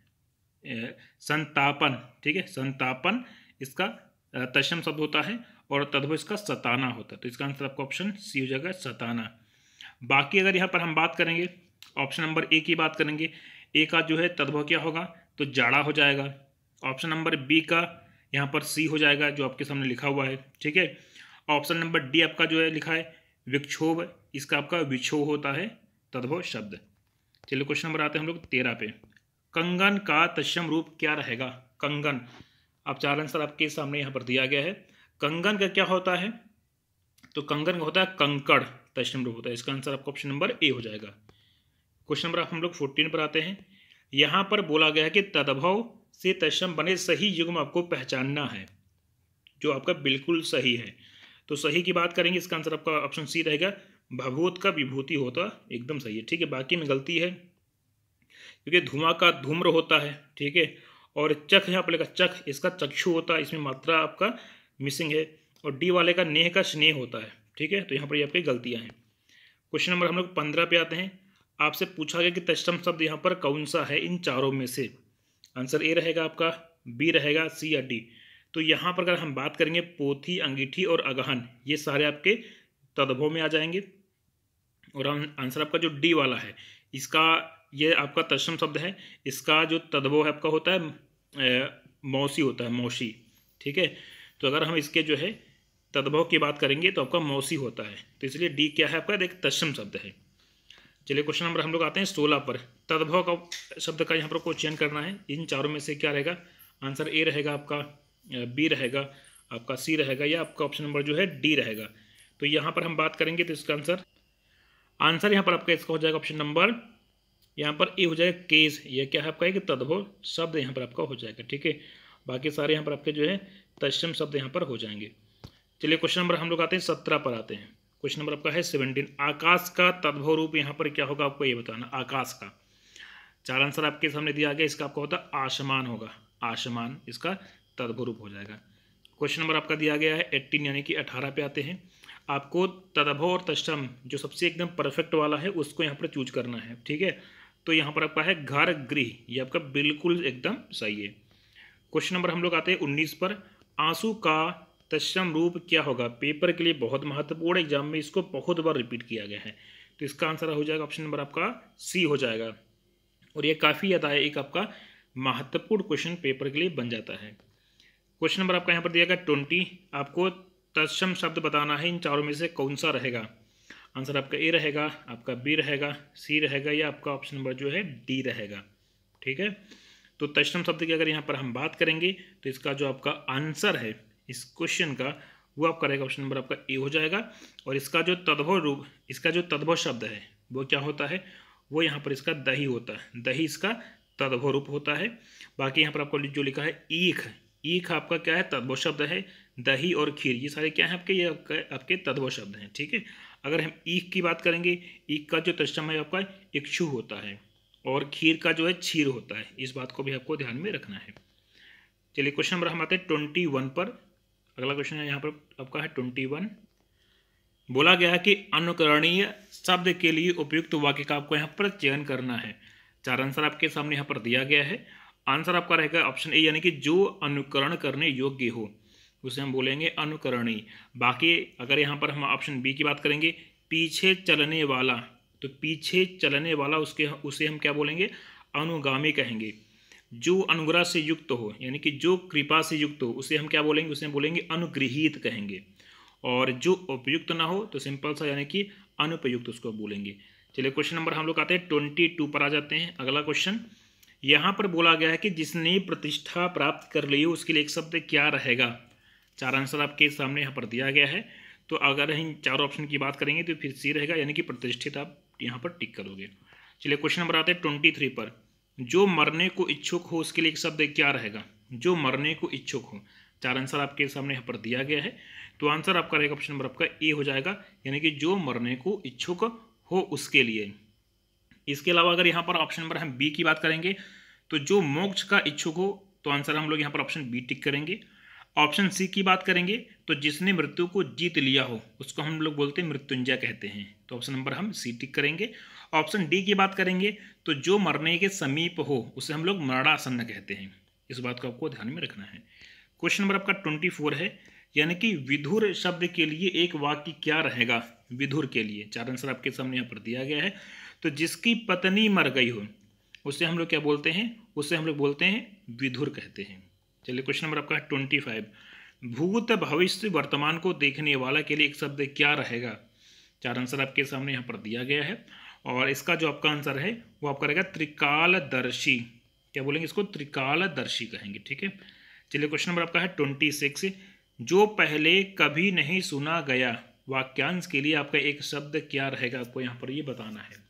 संतापन, ठीक है, संतापन इसका तत्सम शब्द होता है और तद्भव इसका सताना होता है। तो इसका आंसर आपका ऑप्शन सी हो जाएगा, सताना। बाकी अगर यहाँ पर हम बात करेंगे, ऑप्शन नंबर ए की बात करेंगे, ए का जो है तद्भव क्या होगा? तो जाड़ा हो जाएगा। ऑप्शन नंबर बी का यहाँ पर सी हो जाएगा, जो आपके सामने लिखा हुआ है, ठीक है। ऑप्शन नंबर डी आपका जो है लिखा है विक्षोभ, इसका आपका विक्षोभ होता है तद्भव शब्द। चलिए क्वेश्चन नंबर आते हैं हम लोग 13 पे। कंगन का तत्सम रूप क्या रहेगा? कंगन, आप 4 आंसर आपके सामने यहाँ पर दिया गया है। कंगन का क्या होता है? तो कंगन का होता है कंकड़, तत्सम रूप होता है। इसका आंसर आपका ऑप्शन नंबर ए हो जाएगा। क्वेश्चन नंबर हम लोग 14 पर आते हैं। यहाँ पर बोला गया है कि तद्भव से तत्सम बने सही युग्म आपको पहचानना है, जो आपका बिल्कुल सही है। तो सही की बात करेंगे, इसका आंसर आपका ऑप्शन सी रहेगा, भभूत का विभूति होता, एकदम सही है, ठीक है। बाकी में गलती है, क्योंकि धुआं का धूम्र होता है, ठीक है। और चख यहाँ पर लिखा चख, इसका चक्षु होता है, इसमें मात्रा आपका मिसिंग है। और डी वाले का नेह का स्नेह होता है, ठीक है। तो यहाँ पर ये आपकी गलतियाँ हैं। क्वेश्चन नंबर हम लोग 15 पे आते हैं। आपसे पूछा गया कि तत्सम शब्द यहाँ पर कौन सा है इन चारों में से। आंसर ए रहेगा आपका, बी रहेगा, सी या डी। तो यहाँ पर अगर हम बात करेंगे पोथी, अंगीठी और अगहन, ये सारे आपके तद्भव में आ जाएंगे। और आंसर आपका जो डी वाला है, इसका ये आपका तत्सम शब्द है, इसका जो तद्भव है आपका होता है मौसी होता है, मौसी। ठीक है, तो अगर हम इसके जो है तद्भव की बात करेंगे तो आपका मौसी होता है, तो इसलिए डी क्या है आपका, एक तत्सम शब्द है। चलिए क्वेश्चन नंबर हम लोग आते हैं 16 पर। तद्भव का शब्द का यहाँ पर को चयन करना है, इन चारों में से क्या रहेगा। आंसर ए रहेगा आपका, बी रहेगा आपका, सी रहेगा, या आपका ऑप्शन नंबर जो है डी रहेगा। तो यहाँ पर हम बात करेंगे तो इसका आंसर यहाँ पर आपका इसका हो जाएगा ऑप्शन नंबर यहाँ पर ए हो जाएगा, केस। यह क्या है आपका, एक तद्भव शब्द यहाँ पर आपका हो जाएगा। ठीक है, बाकी सारे यहाँ पर आपके जो है तत्सम शब्द यहाँ पर हो जाएंगे। चलिए क्वेश्चन नंबर हम लोग आते हैं 17 पर आते हैं। क्वेश्चन नंबर आपका है 17। आकाश का तद्भव रूप यहाँ पर क्या होगा, आपको ये बताना। आकाश का 4 आंसर आपके सामने दिया गया, इसका आपका होता है आसमान होगा, आसमान इसका तद्भव रूप हो जाएगा। क्वेश्चन नंबर आपका दिया गया है 18 यानी कि 18 पे आते हैं। आपको तद्भव और तत्सम जो सबसे एकदम परफेक्ट वाला है उसको यहाँ पर चूज करना है। ठीक है, तो यहाँ पर आपका है घर, गृह, ये आपका बिल्कुल एकदम सही है। क्वेश्चन नंबर हम लोग आते हैं 19 पर। आंसू का तत्सम रूप क्या होगा। पेपर के लिए बहुत महत्वपूर्ण, एग्जाम में इसको बहुत बार रिपीट किया गया है, तो इसका आंसर हो जाएगा ऑप्शन नंबर आपका सी हो जाएगा। और ये काफ़ी आता है, एक आपका महत्वपूर्ण क्वेश्चन पेपर के लिए बन जाता है। क्वेश्चन नंबर आपका यहाँ पर दिया गया 20। आपको तत्सम शब्द बताना है, इन चारों में से कौन सा रहेगा। आंसर आपका ए रहेगा, आपका बी रहेगा, सी रहेगा, या आपका ऑप्शन नंबर जो है डी रहेगा। ठीक है, तो तत्सम शब्द की अगर यहाँ पर हम बात करेंगे तो इसका जो आपका आंसर है इस क्वेश्चन का, वो आपका रहेगा ऑप्शन नंबर आपका ए हो जाएगा। और इसका जो तद्भव रूप, इसका जो तद्भव शब्द है वो क्या होता है, वो यहाँ पर इसका दही होता है, दही इसका तद्भव रूप होता है। बाकी यहाँ पर आपको जो लिखा है ईख, ईख आपका क्या है, तद्भव शब्द है। दही और खीर ये सारे क्या है आपके, ये आपके तद्भव शब्द हैं। ठीक है, अगर हम ईख की बात करेंगे, ईख का जो तत्सम है आपका इक्षु होता है, और खीर का जो है क्षीर होता है। इस बात को भी आपको ध्यान में रखना है। चलिए क्वेश्चन नंबर हम आते हैं 21 पर। अगला क्वेश्चन है यहाँ पर आपका है 21। बोला गया है कि अनुकरणीय शब्द के लिए उपयुक्त वाक्य का आपको यहाँ पर चयन करना है। 4 आंसर आपके सामने यहाँ पर दिया गया है। आंसर आपका रहेगा ऑप्शन ए, यानी कि जो अनुकरण करने योग्य हो उसे हम बोलेंगे अनुकरणीय। बाकी अगर यहाँ पर हम ऑप्शन बी की बात करेंगे, पीछे चलने वाला, तो पीछे चलने वाला उसे हम क्या बोलेंगे, अनुगामी कहेंगे। जो अनुग्रह से युक्त हो, यानी कि जो कृपा से युक्त हो, उसे हम क्या बोलेंगे, उसे हम बोलेंगे अनुगृहीत कहेंगे। और जो उपयुक्त ना हो तो सिंपल सा यानी कि अनुपयुक्त उसको बोलेंगे। चलिए क्वेश्चन नंबर हम लोग आते हैं 22 पर आ जाते हैं। अगला क्वेश्चन यहाँ पर बोला गया है कि जिसने प्रतिष्ठा प्राप्त कर ली उसके लिए एक शब्द क्या रहेगा। 4 आंसर आपके सामने यहाँ पर दिया गया है। तो अगर इन चारों ऑप्शन की बात करेंगे तो फिर सी रहेगा, यानी कि प्रतिष्ठित आप यहाँ पर टिक करोगे। चलिए क्वेश्चन नंबर आते हैं 23 पर। जो मरने को इच्छुक हो उसके लिए एक शब्द क्या रहेगा। जो मरने को इच्छुक हो, 4 आंसर आपके सामने यहाँ पर दिया गया है। तो आंसर आपका रहेगा ऑप्शन नंबर आपका ए हो जाएगा, यानी कि जो मरने को इच्छुक हो उसके लिए। इसके अलावा अगर यहाँ पर ऑप्शन नंबर हम बी की बात करेंगे तो जो मोक्ष का इच्छुक हो, तो आंसर हम लोग यहाँ पर ऑप्शन बी टिक करेंगे। ऑप्शन सी की बात करेंगे तो जिसने मृत्यु को जीत लिया हो उसको हम लोग बोलते हैं मृत्युंजय कहते हैं, तो ऑप्शन नंबर हम सी टिक करेंगे। ऑप्शन डी की बात करेंगे तो जो मरने के समीप हो उसे हम लोग मरणासन्न कहते हैं। इस बात को आपको ध्यान में रखना है। क्वेश्चन नंबर आपका 24 है, यानी कि विधुर शब्द के लिए एक वाक्य क्या रहेगा। विधुर के लिए 4 आंसर आपके सामने यहाँ पर दिया गया है। तो जिसकी पत्नी मर गई हो उसे हम लोग क्या बोलते हैं, उसे हम लोग बोलते हैं विधुर कहते हैं। चलिए क्वेश्चन नंबर आपका 25। भूत भविष्य वर्तमान को देखने वाला के लिए एक शब्द क्या रहेगा। 4 आंसर आपके सामने यहाँ पर दिया गया है, और इसका जो आपका आंसर है वो आपका रहेगा त्रिकालदर्शी। क्या बोलेंगे इसको, त्रिकालदर्शी कहेंगे। ठीक है, चलिए क्वेश्चन नंबर आपका है 26। जो पहले कभी नहीं सुना गया वाक्यांश के लिए आपका एक शब्द क्या रहेगा, आपको यहाँ पर ये बताना है।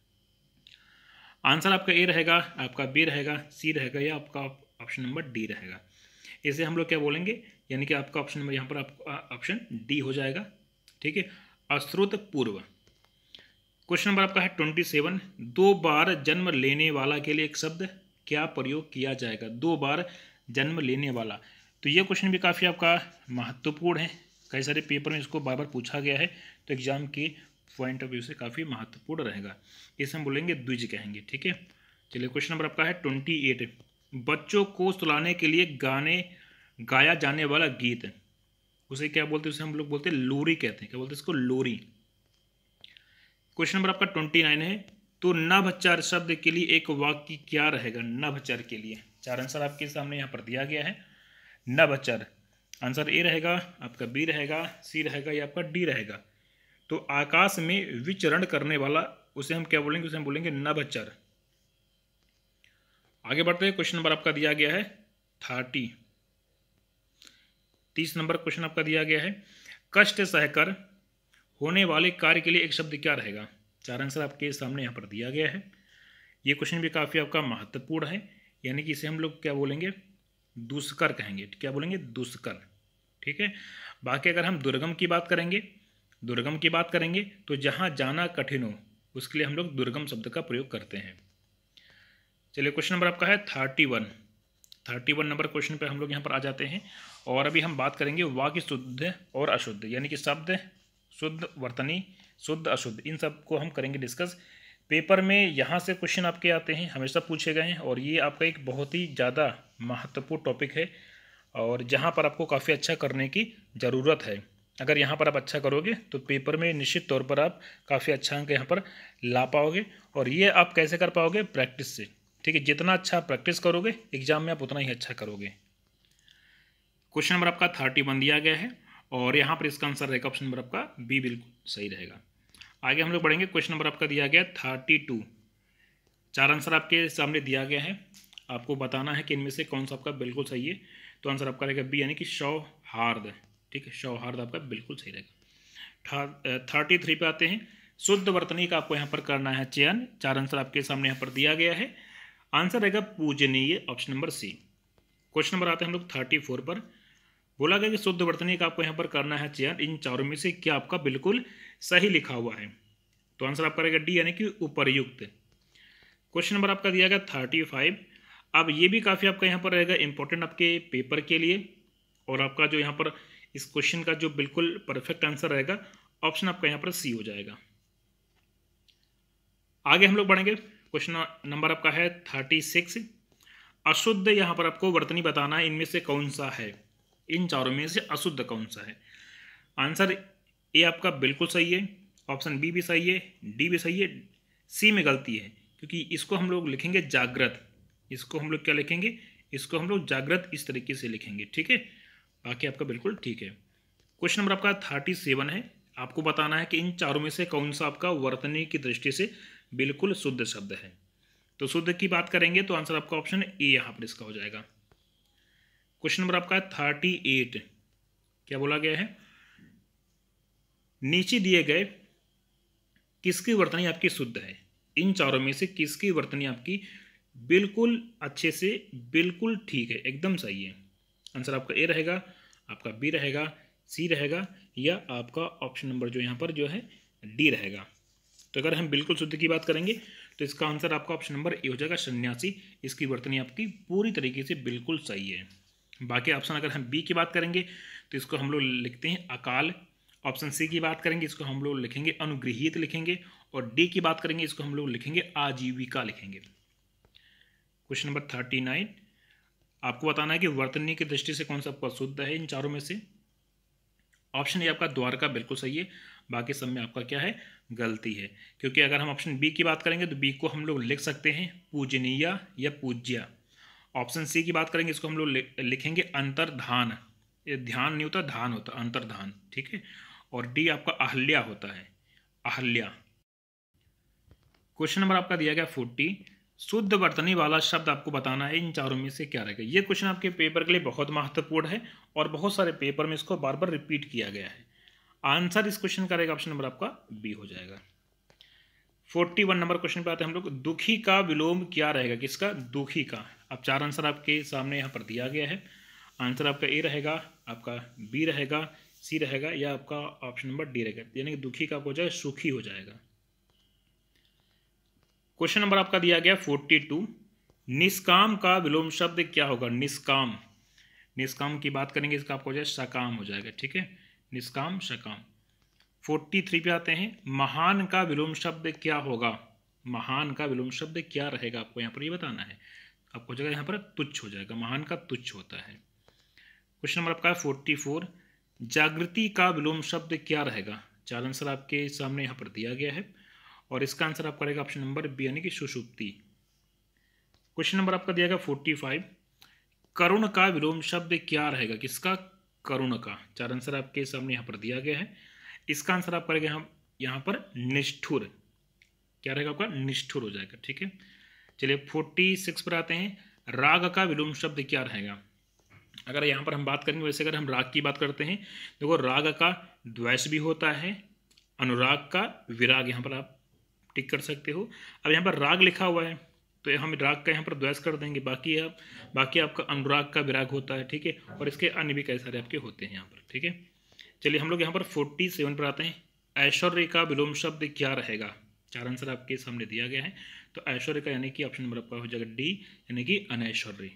आंसर आपका ए रहेगा, आपका बी रहेगा, सी रहेगा, या आपका ऑप्शन नंबर डी रहेगा। इसे हम लोग क्या बोलेंगे, यानी कि आपका ऑप्शन नंबर यहाँ पर आपका ऑप्शन डी हो जाएगा। ठीक है, अश्रुत पूर्व। क्वेश्चन नंबर आपका है 27। 2 बार जन्म लेने वाला के लिए एक शब्द क्या प्रयोग किया जाएगा। 2 बार जन्म लेने वाला, तो ये क्वेश्चन भी काफ़ी आपका महत्वपूर्ण है। कई सारे पेपर में इसको बार बार पूछा गया है, तो एग्जाम के पॉइंट ऑफ व्यू से काफ़ी महत्वपूर्ण रहेगा। इसे हम बोलेंगे द्विज कहेंगे, ठीक है। चलिए क्वेश्चन नंबर आपका है 28। बच्चों को सुलाने के लिए गाया जाने वाला गीत, उसे क्या बोलते हैं? उसे हम लोग बोलते हैं लोरी कहते हैं। क्या बोलते हैं इसको? लोरी। क्वेश्चन नंबर आपका 29 है, तो नभचर शब्द के लिए एक वाक्य क्या रहेगा? नभचर के लिए 4 आंसर आपके सामने यहाँ पर दिया गया है। नभचर आंसर ए रहेगा, आपका बी रहेगा, सी रहेगा या आपका डी रहेगा। तो आकाश में विचरण करने वाला उसे हम क्या बोलेंगे? उसे हम बोलेंगे नभचर। आगे बढ़ते हैं, क्वेश्चन नंबर आपका दिया गया है 30 नंबर क्वेश्चन आपका दिया गया है, कष्ट सहकर होने वाले कार्य के लिए एक शब्द क्या रहेगा? 4 आंसर आपके सामने यहाँ पर दिया गया है। ये क्वेश्चन भी काफ़ी आपका महत्वपूर्ण है, यानी कि इसे हम लोग क्या बोलेंगे? दुष्कर कहेंगे। क्या बोलेंगे? दुष्कर, ठीक है। बाकी अगर हम दुर्गम की बात करेंगे तो जहाँ जाना कठिन हो उसके लिए हम लोग दुर्गम शब्द का प्रयोग करते हैं। चलिए क्वेश्चन नंबर आपका है 31 नंबर क्वेश्चन पे हम लोग यहाँ पर आ जाते हैं, और अभी हम बात करेंगे वाक्य शुद्ध और अशुद्ध, यानी कि शब्द शुद्ध, वर्तनी शुद्ध, अशुद्ध, इन सब को हम करेंगे डिस्कस। पेपर में यहाँ से क्वेश्चन आपके आते हैं, हमेशा पूछे गए हैं, और ये आपका एक बहुत ही ज़्यादा महत्वपूर्ण टॉपिक है, और जहाँ पर आपको काफ़ी अच्छा करने की ज़रूरत है। अगर यहाँ पर आप अच्छा करोगे तो पेपर में निश्चित तौर पर आप काफ़ी अच्छा अंक यहाँ पर ला पाओगे, और ये आप कैसे कर पाओगे? प्रैक्टिस से, ठीक है। जितना अच्छा प्रैक्टिस करोगे एग्जाम में आप उतना ही अच्छा करोगे। क्वेश्चन नंबर आपका 31 दिया गया है, और यहाँ पर इसका आंसर रहेगा ऑप्शन नंबर आपका बी, बिल्कुल सही रहेगा। आगे हम लोग बढ़ेंगे, क्वेश्चन नंबर आपका दिया गया 32। 4 आंसर आपके सामने दिया गया है, आपको बताना है कि इनमें से कौन सा आपका बिल्कुल सही है। तो आंसर आपका रहेगा बी, यानी कि सौहार्द, ठीक है। सौहार्द आपका बिल्कुल सही रहेगा। 33 पे आते हैं, शुद्ध वर्तनी का आपको यहाँ पर करना है चयन। 4 आंसर आपके सामने यहाँ पर दिया गया है, आंसर रहेगा पूजनीय, option number C. Question number आते हैं हम लोग 34 पर, बोला गया कि शुद्ध वर्तनी का आपको यहाँ पर करना है चयन, इन चारों में से क्या आपका बिल्कुल सही लिखा हुआ है? तो आंसर आपका रहेगा डी, यानी कि उपर्युक्त। क्वेश्चन नंबर आपका दिया गया 35। अब ये भी काफ़ी आपका यहाँ पर रहेगा इंपॉर्टेंट आपके पेपर के लिए, और आपका जो यहाँ पर इस क्वेश्चन का जो बिल्कुल परफेक्ट आंसर रहेगा ऑप्शन आपका यहाँ पर सी हो जाएगा। आगे हम लोग बढ़ेंगे, क्वेश्चन नंबर आपका है 36। अशुद्ध यहाँ पर आपको वर्तनी बताना है, इनमें से कौन सा है? इन चारों में से अशुद्ध कौन सा है? आंसर ए आपका बिल्कुल सही है, ऑप्शन बी भी सही है, डी भी सही है, सी में गलती है, क्योंकि इसको हम लोग लिखेंगे जागृत। इसको हम लोग क्या लिखेंगे? इसको हम लोग जागृत इस तरीके से लिखेंगे, ठीक है। बाकी आपका बिल्कुल ठीक है। क्वेश्चन नंबर आपका 37 है, आपको बताना है कि इन चारों में से कौन सा आपका वर्तनी की दृष्टि से बिल्कुल शुद्ध शब्द है। तो शुद्ध की बात करेंगे तो आंसर आपका ऑप्शन ए यहाँ पर इसका हो जाएगा। क्वेश्चन नंबर आपका 38, क्या बोला गया है? नीचे दिए गए किसकी वर्तनी आपकी शुद्ध है? इन चारों में से किसकी वर्तनी आपकी बिल्कुल अच्छे से बिल्कुल ठीक है, एकदम सही है? आंसर आपका ए रहेगा, आपका बी रहेगा, सी रहेगा, या आपका ऑप्शन नंबर जो यहाँ पर जो है डी रहेगा। तो अगर हम बिल्कुल शुद्ध की बात करेंगे तो इसका आंसर आपका ऑप्शन नंबर ए हो जाएगा, सन्यासी। इसकी वर्तनी आपकी पूरी तरीके से बिल्कुल सही है। बाकी ऑप्शन अगर हम बी की बात करेंगे तो इसको हम लोग लिखते हैं अकाल। ऑप्शन सी की बात करेंगे इसको हम लोग लिखेंगे अनुगृहीत लिखेंगे, और डी की बात करेंगे इसको हम लोग लिखेंगे आजीविका लिखेंगे। क्वेश्चन नंबर 39, आपको बताना है कि वर्तनी की दृष्टि से कौन सा आपका शुद्ध है इन चारों में से। ऑप्शन ए आपका द्वारका बिल्कुल सही है, बाकी सब में आपका क्या है? गलती है, क्योंकि अगर हम ऑप्शन बी की बात करेंगे तो बी को हम लोग लिख सकते हैं पूजनीय या पूज्य। ऑप्शन सी की बात करेंगे इसको हम लोग लिखेंगे अंतर्धान, ये ध्यान नहीं होता, धान होता, अंतर्धान, ठीक है। और डी आपका अहल्या होता है, अहल्या। क्वेश्चन नंबर आपका दिया गया 40, शुद्ध वर्तनी वाला शब्द आपको बताना है, इन चारों में से क्या रहेगा? ये क्वेश्चन आपके पेपर के लिए बहुत महत्वपूर्ण है, और बहुत सारे पेपर में इसको बार बार रिपीट किया गया है। आंसर इस क्वेश्चन का रहेगा ऑप्शन नंबर आपका बी हो जाएगा। 41 नंबर क्वेश्चन पे आते हैं हम लोग, दुखी का विलोम क्या रहेगा? किसका? दुखी का। अब 4 आंसर आपके सामने यहाँ पर दिया गया है, आंसर आपका ए रहेगा, आपका बी रहेगा, सी रहेगा, या आपका ऑप्शन नंबर डी रहेगा, यानी कि दुखी का हो जाए सुखी हो जाएगा। क्वेश्चन नंबर आपका दिया गया 42, निष्काम का विलोम शब्द क्या होगा? निष्काम, निष्काम की बात करेंगे इसका आपको हो जाए सकाम हो जाएगा, ठीक है। निष्काम सकाम। 43 पे आते हैं। महान का विलोम शब्द क्या होगा? महान का विलोम शब्द क्या रहेगा, आपको यहाँ पर ये बताना है। आपको हो जाएगा यहाँ पर तुच्छ हो जाएगा, महान का तुच्छ होता है। क्वेश्चन नंबर आपका 44, जागृति का विलोम शब्द क्या रहेगा? 4 आंसर आपके सामने यहाँ पर दिया गया है और इसका आंसर आपका रहेगा ऑप्शन नंबर बी यानी कि सुषुप्ति। क्वेश्चन नंबर आपका दिया गया 45, करुण का विलोम शब्द क्या रहेगा? किसका? करुण का। 4 आंसर आपके सामने यहाँ पर दिया गया है। इसका आंसर आप करेंगे यहाँ पर निष्ठुर। क्या रहेगा आपका? निष्ठुर हो जाएगा। ठीक है, चलिए 46 पर आते हैं। राग का विलोम शब्द क्या रहेगा? अगर यहाँ पर हम बात करेंगे, वैसे अगर हम राग की बात करते हैं, देखो राग का द्वेष भी होता है, अनुराग का विराग, यहाँ पर आप टिक कर सकते हो। अब यहाँ पर राग लिखा हुआ है तो हम राग का यहाँ पर द्वेष कर देंगे, बाकी आपका अनुराग का विराग होता है। ठीक है, और इसके अन्य भी कई सारे आपके होते हैं यहाँ पर। ठीक है, चलिए हम लोग यहाँ पर 47 पर आते हैं। ऐश्वर्य का विलोम शब्द क्या रहेगा? 4 आंसर आपके सामने दिया गया है। तो ऐश्वर्य का यानी कि ऑप्शन नंबर आपका हो जाएगा डी यानी कि अनैश्वर्य।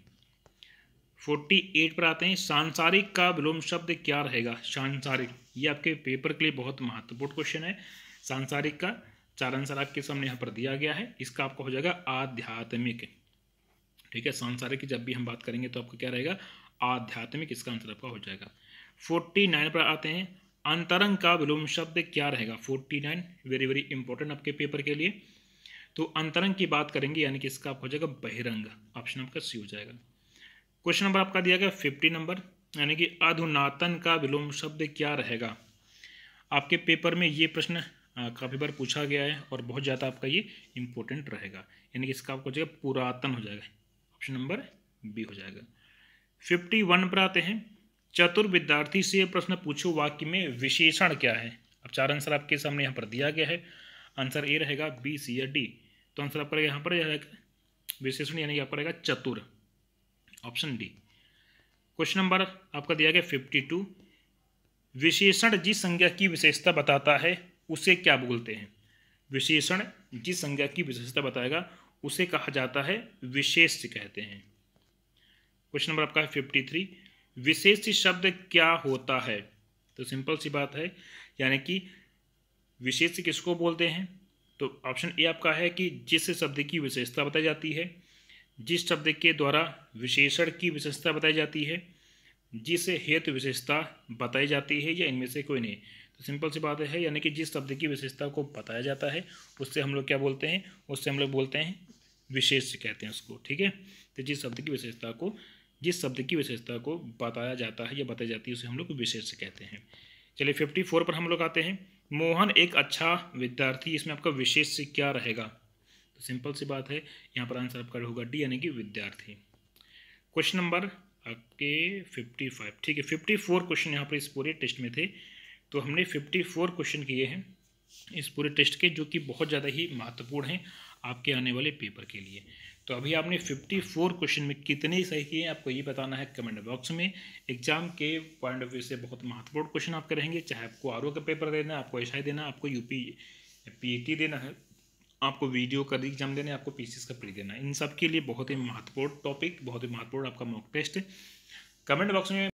48 पर आते हैं। सांसारिक का विलोम शब्द क्या रहेगा? सांसारिक, ये आपके पेपर के लिए बहुत महत्वपूर्ण क्वेश्चन है। सांसारिक का 4 आंसर आपके सामने यहाँ पर दिया गया है। इसका आपका हो जाएगा आध्यात्मिक। ठीक है, सांसारिक की जब भी हम बात करेंगे तो आपका क्या रहेगा? आध्यात्मिक। इसका आंसर आपका हो जाएगा। 49 पर आते हैं। अंतरंग का विलोम शब्द क्या रहेगा? 49 वेरी वेरी इंपॉर्टेंट आपके पेपर के लिए। तो अंतरंग की बात करेंगे यानी कि इसका आपका हो जाएगा बहिरंग। ऑप्शन आपका सी हो जाएगा। क्वेश्चन नंबर आपका दिया गया 50 नंबर, यानी कि अधुनातन का विलोम शब्द क्या रहेगा? आपके पेपर में ये प्रश्न काफ़ी बार पूछा गया है और बहुत ज़्यादा आपका ये इंपॉर्टेंट रहेगा, यानी कि इसका आपको हो जाएगा पुरातन हो जाएगा। ऑप्शन नंबर बी हो जाएगा। 51 पर आते हैं। चतुर विद्यार्थी से प्रश्न पूछो, वाक्य में विशेषण क्या है? अब 4 आंसर आपके सामने यहाँ पर दिया गया है। आंसर ए रहेगा, बी, सी या डी। तो आंसर आपका यहाँ पर रहेगा विशेषण यानी कि आपका रहेगा चतुर। Option D. क्वेश्चन नंबर आपका दिया गया 52, विशेषण जिस संज्ञा की विशेषता बताता है उसे क्या बोलते हैं? विशेषण जिस संज्ञा की विशेषता बताएगा उसे कहा जाता है विशेष्य कहते हैं। क्वेश्चन नंबर आपका है 53, विशेष्य शब्द क्या होता है? तो सिंपल सी बात है, यानी कि विशेष्य किसको बोलते हैं? तो ऑप्शन ए आपका है कि जिस शब्द की विशेषता बताई जाती है, जिस शब्द के द्वारा विशेषण की विशेषता बताई जाती है, जिसे हेतु विशेषता बताई जाती है, या इनमें से कोई नहीं। तो सिंपल सी बात है, यानी कि जिस शब्द की विशेषता को बताया जाता है उससे हम लोग क्या बोलते हैं? उससे हम लोग बोलते हैं विशेष्य कहते हैं उसको। ठीक है, तो जिस शब्द की विशेषता को बताया जाता है या बताई जाती है उसे हम लोग विशेष्य कहते हैं। चलिए 54 पर हम लोग आते हैं। मोहन एक अच्छा विद्यार्थी, इसमें आपका विशेष्य क्या रहेगा? तो सिंपल सी बात है, यहाँ पर आंसर आपका होगा डी यानी कि विद्यार्थी। क्वेश्चन नंबर आपके 55। ठीक है, 54 क्वेश्चन यहाँ पर इस पूरे टेस्ट में थे। तो हमने 54 क्वेश्चन किए हैं इस पूरे टेस्ट के, जो कि बहुत ज़्यादा ही महत्वपूर्ण हैं आपके आने वाले पेपर के लिए। तो अभी आपने 54 क्वेश्चन में कितने सही किए आपको ये बताना है कमेंट बॉक्स में। एग्जाम के पॉइंट ऑफ व्यू से बहुत महत्वपूर्ण क्वेश्चन आपके रहेंगे, चाहे आपको आरओ का पेपर देना है, आपको एसआई देना है, आपको यूपी पीएटी देना है, आपको वीडियो का एग्जाम देना है, आपको पीसीएस का प्री देना है। इन सब के लिए बहुत ही महत्वपूर्ण टॉपिक, बहुत ही महत्वपूर्ण आपका मॉक टेस्ट। कमेंट बॉक्स में